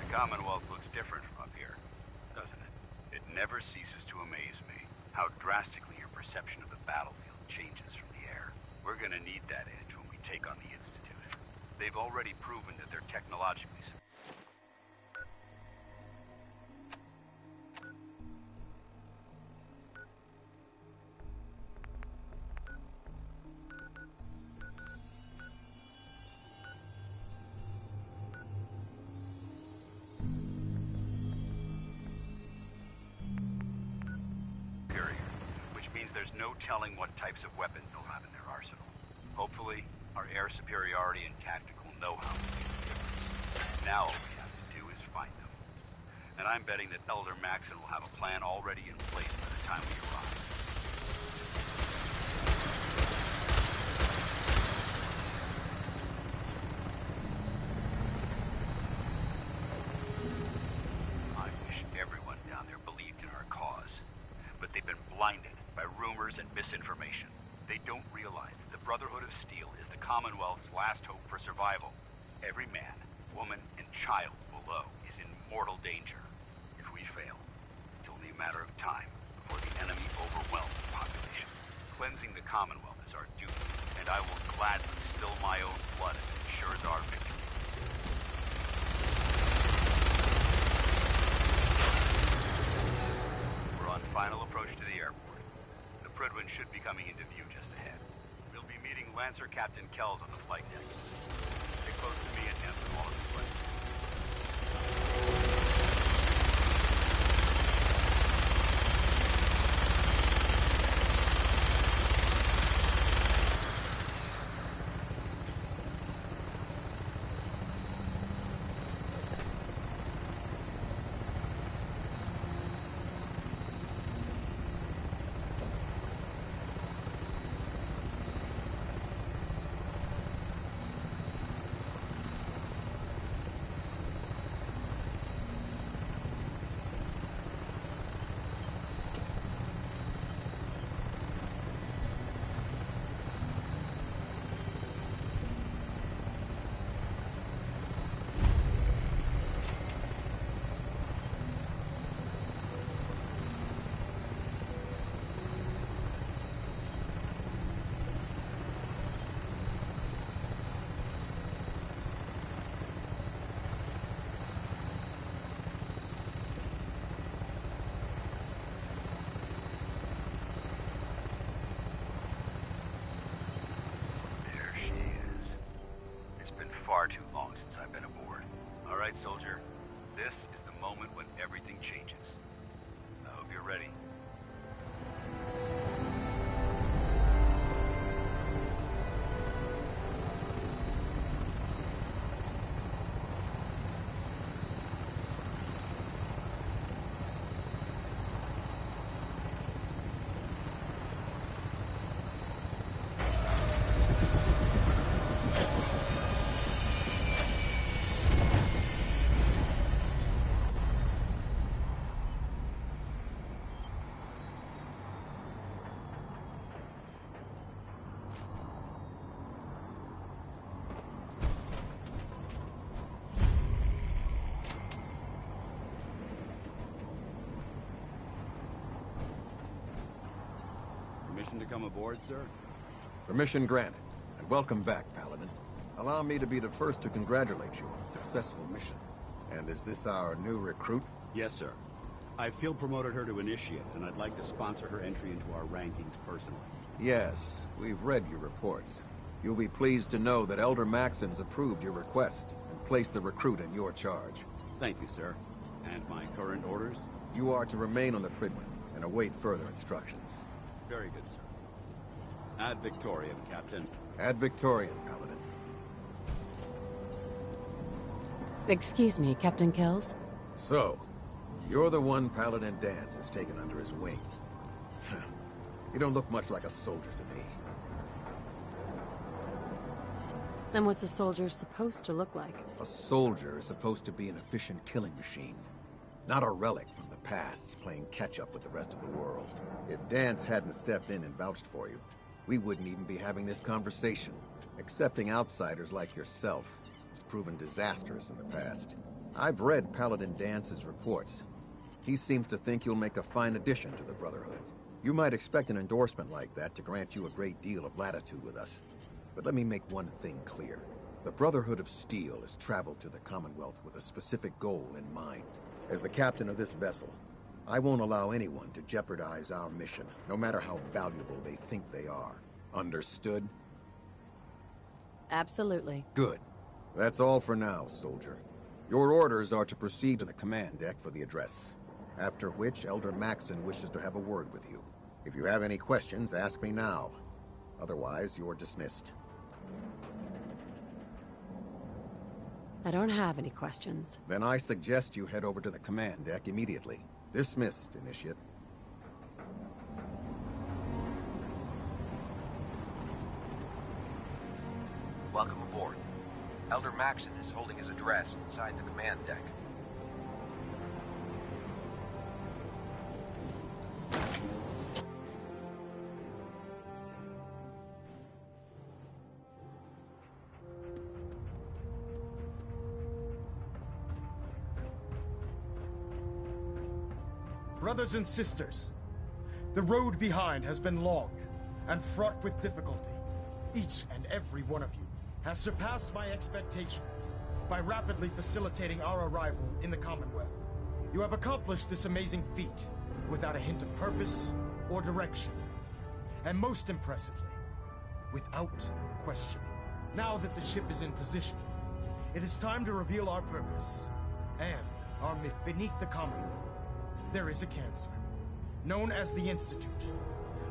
The Commonwealth looks different from up here, doesn't it? It never ceases to amaze me how drastically your perception of the battlefield changes from the air. We're gonna need that edge when we take on the Institute. They've already proven that they're technologically superior. Which means there's no telling what types of weapons they'll have in their arsenal. Hopefully, our air superiority and tactical know-how will make a difference. Now all we have to do is find them.
And I'm betting that Elder Maxon will have a plan already in place by the time we arrive. I wish everyone down there believed in our cause. But they've been blinded by rumors and misinformation. They don't realize that the Brotherhood of Steel is the Commonwealth's last hope for survival. Every man, woman, and child below is in mortal danger. If we fail, it's only a matter of time before the enemy overwhelms the population. Cleansing the Commonwealth is our duty, and I will gladly spill my own blood if it ensures our victory. We're on final approach to the airport. The Prydwen should be coming into view just ahead. We'll be meeting Lancer Captain Kells on the flight deck. Stay close to me and answer all of his questions. Far too long since I've been aboard. All right, soldier. This is the moment when everything changes. I hope you're ready.
Permission to come aboard, sir?
Permission granted, and welcome back, Paladin. Allow me to be the first to congratulate you on a successful mission. And is this our new recruit?
Yes, sir. I field promoted her to initiate, and I'd like to sponsor her entry into our rankings personally.
Yes, we've read your reports. You'll be pleased to know that Elder Maxon's approved your request and placed the recruit in your charge.
Thank you, sir. And my current orders?
You are to remain on the Prydwen and await further instructions.
Very good, sir. Ad Victoriam, Captain.
Ad Victoriam, Paladin.
Excuse me, Captain Kells?
So, you're the one Paladin Danse has taken under his wing. You don't look much like a soldier to me.
Then what's a soldier supposed to look like?
A soldier is supposed to be an efficient killing machine. Not a relic from the past, playing catch-up with the rest of the world. If Danse hadn't stepped in and vouched for you, we wouldn't even be having this conversation. Accepting outsiders like yourself has proven disastrous in the past. I've read Paladin Dance's reports. He seems to think you'll make a fine addition to the Brotherhood. You might expect an endorsement like that to grant you a great deal of latitude with us. But let me make one thing clear. The Brotherhood of Steel has traveled to the Commonwealth with a specific goal in mind. As the captain of this vessel, I won't allow anyone to jeopardize our mission, no matter how valuable they think they are. Understood?
Absolutely.
Good. That's all for now, soldier. Your orders are to proceed to the command deck for the address. After which, Elder Maxon wishes to have a word with you. If you have any questions, ask me now. Otherwise, you're dismissed.
I don't have any questions.
Then I suggest you head over to the command deck immediately. Dismissed, Initiate.
Welcome aboard. Elder Maxon is holding his address inside the command deck.
Brothers and sisters, the road behind has been long and fraught with difficulty. Each and every one of you has surpassed my expectations by rapidly facilitating our arrival in the Commonwealth. You have accomplished this amazing feat without a hint of purpose or direction. And most impressively, without question. Now that the ship is in position, it is time to reveal our purpose and our mission. Beneath the Commonwealth, there is a cancer, known as the Institute.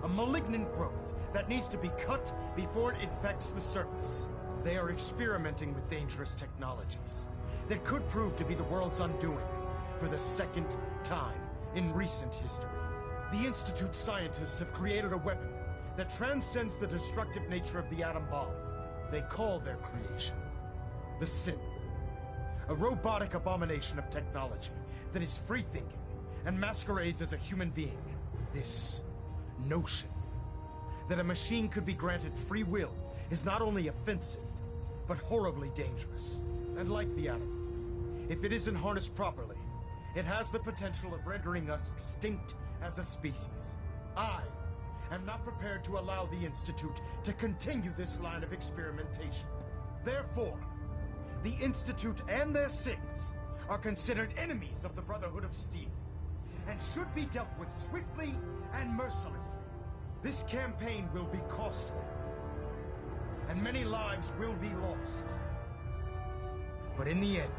A malignant growth that needs to be cut before it infects the surface. They are experimenting with dangerous technologies that could prove to be the world's undoing for the second time in recent history. The Institute's scientists have created a weapon that transcends the destructive nature of the atom bomb. They call their creation the Synth, a robotic abomination of technology that is free-thinking and masquerades as a human being. This notion that a machine could be granted free will is not only offensive, but horribly dangerous. And like the atom, if it isn't harnessed properly, it has the potential of rendering us extinct as a species. I am not prepared to allow the Institute to continue this line of experimentation. Therefore, the Institute and their synths are considered enemies of the Brotherhood of Steel, and should be dealt with swiftly and mercilessly. This campaign will be costly, and many lives will be lost. But in the end,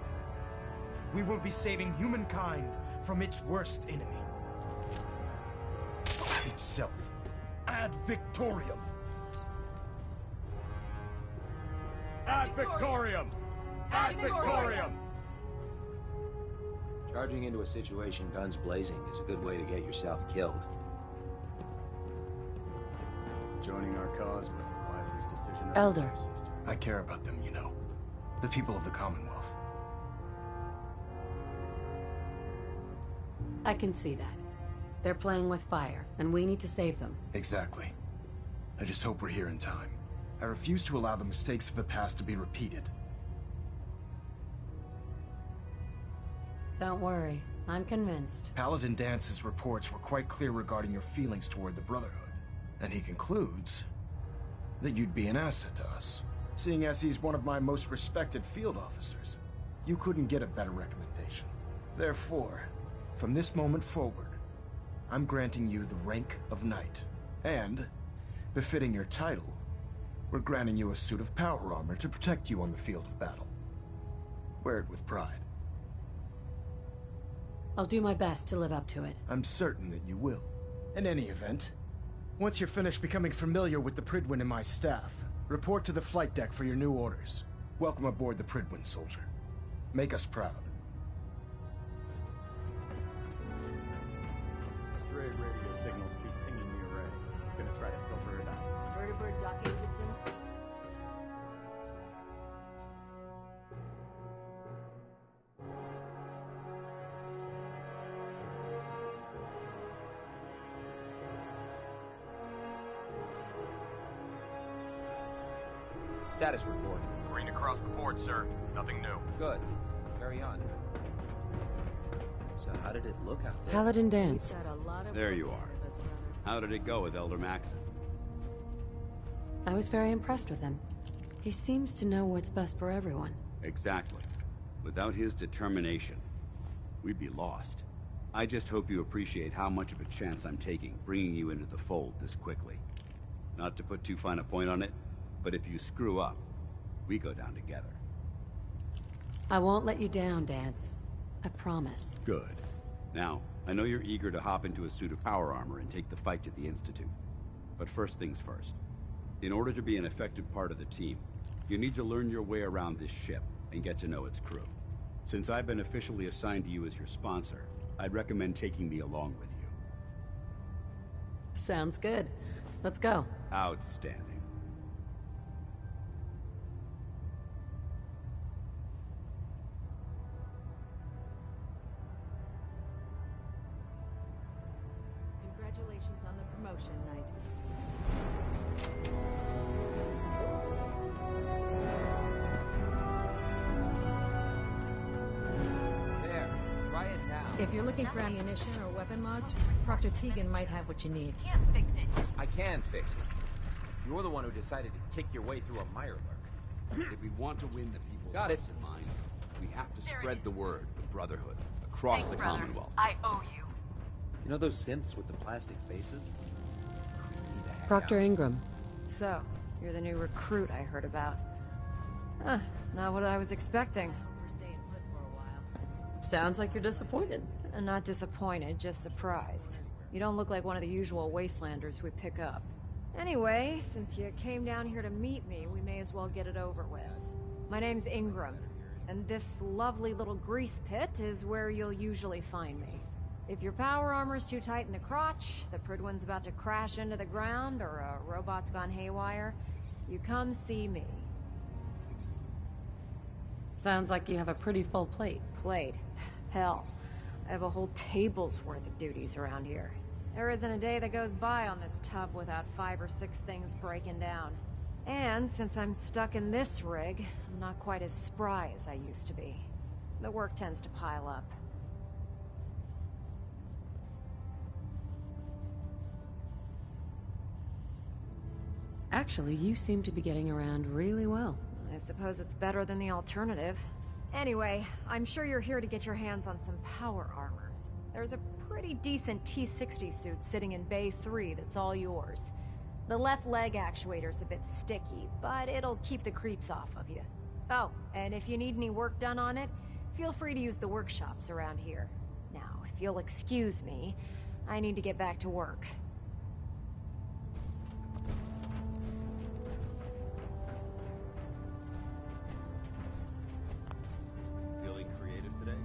we will be saving humankind from its worst enemy. Itself. Ad Victoriam! Ad Victoriam! Ad Victoriam!
Charging into a situation guns blazing is a good way to get yourself killed.
Joining our cause was the wisest decision of
Elder.
my life, sister.
I care about them, you know. The people of the Commonwealth.
I can see that. They're playing with fire, and we need to save them.
Exactly. I just hope we're here in time. I refuse to allow the mistakes of the past to be repeated.
Don't worry, I'm convinced.
Paladin Dance's reports were quite clear regarding your feelings toward the Brotherhood. And he concludes that you'd be an asset to us. Seeing as he's one of my most respected field officers, you couldn't get a better recommendation. Therefore, from this moment forward, I'm granting you the rank of Knight. And, befitting your title, we're granting you a suit of power armor to protect you on the field of battle. Wear it with pride.
I'll do my best to live up to it.
I'm certain that you will. In any event, once you're finished becoming familiar with the Pridwin and my staff, report to the flight deck for your new orders. Welcome aboard the Pridwin, soldier. Make us proud.
Stray radio signals keep pinging the array. Gonna try to filter it out.
Vertibird docking system.
Status report.
Green across the board, sir. Nothing new.
Good. Carry on. So how did it look out there?
Paladin Dance.
There you are. How did it go with Elder Maxon?
I was very impressed with him. He seems to know what's best for everyone.
Exactly. Without his determination, we'd be lost. I just hope you appreciate how much of a chance I'm taking bringing you into the fold this quickly. Not to put too fine a point on it, but if you screw up, we go down together.
I won't let you down, Dance. I promise.
Good. Now, I know you're eager to hop into a suit of power armor and take the fight to the Institute. But first things first. In order to be an effective part of the team, you need to learn your way around this ship and get to know its crew. Since I've been officially assigned to you as your sponsor, I'd recommend taking me along with you.
Sounds good. Let's go.
Outstanding.
Congratulations on the promotion, Knight.
There. Try it now.
If you're looking for ammunition or weapon mods, Proctor Tegan might have what you need.
Can't fix it. I can fix it. You're the one who decided to kick your way through a Mirelurk.
If we want to win the people's
Got it.
hearts and minds, we have to spread the word for Brotherhood across the Commonwealth.
I owe you.
You know those synths with the plastic faces?
Proctor Ingram.
So, you're the new recruit I heard about. Huh, not what I was expecting.
We're staying put for a while.
Sounds like you're disappointed.
Not disappointed, just surprised. You don't look like one of the usual wastelanders we pick up. Anyway, since you came down here to meet me, we may as well get it over with. My name's Ingram, and this lovely little grease pit is where you'll usually find me. If your power armor's too tight in the crotch, the Pridwin's about to crash into the ground, or a robot's gone haywire, you come see me.
Sounds like you have a pretty full plate.
Plate? Hell, I have a whole table's worth of duties around here. There isn't a day that goes by on this tub without 5 or 6 things breaking down. And since I'm stuck in this rig, I'm not quite as spry as I used to be. The work tends to pile up.
Actually, you seem to be getting around really well.
I suppose it's better than the alternative. Anyway, I'm sure you're here to get your hands on some power armor. There's a pretty decent T-60 suit sitting in Bay 3 that's all yours. The left leg actuator's a bit sticky, but it'll keep the creeps off of you. Oh, and if you need any work done on it, feel free to use the workshops around here. Now, if you'll excuse me, I need to get back to work.
Feeling creative today?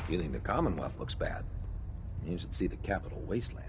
You think the Commonwealth looks bad? You should see the capital wasteland.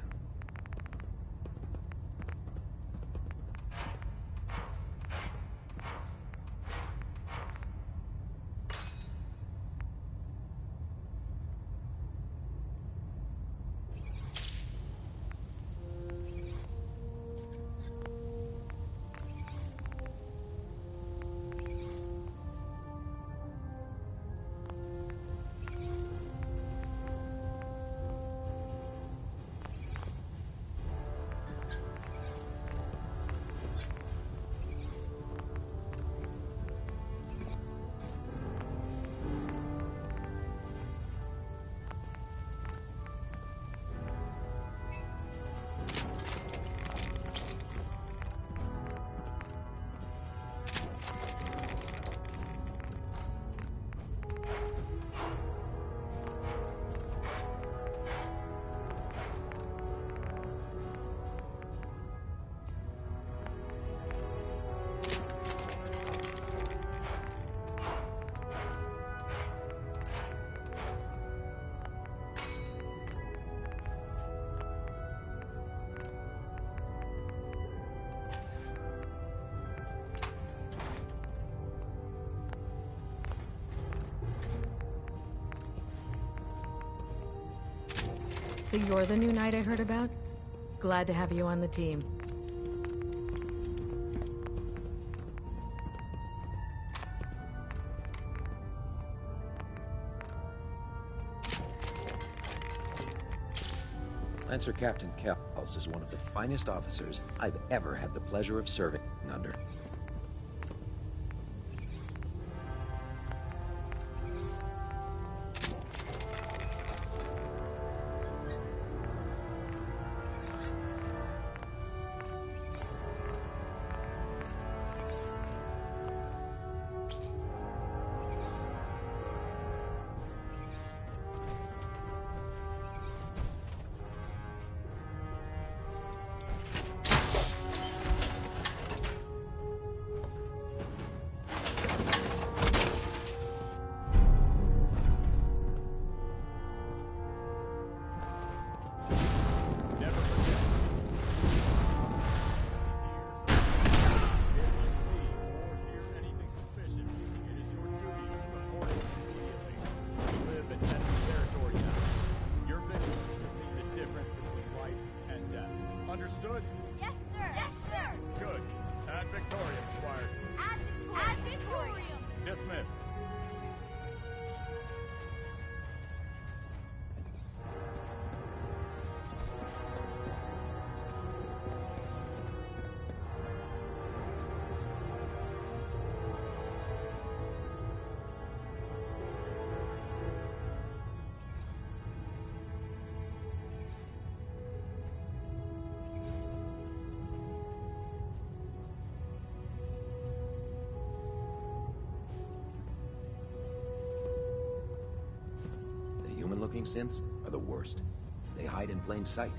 So you're the new knight I heard about? Glad to have you on the team.
Lancer Captain Kells is one of the finest officers I've ever had the pleasure of serving under.
Understood?
Yes, sir. Yes, sir.
Good. Ad Victorium, Squires.
Ad Victorium.
Dismissed.
Human-looking synths are the worst. They hide in plain sight.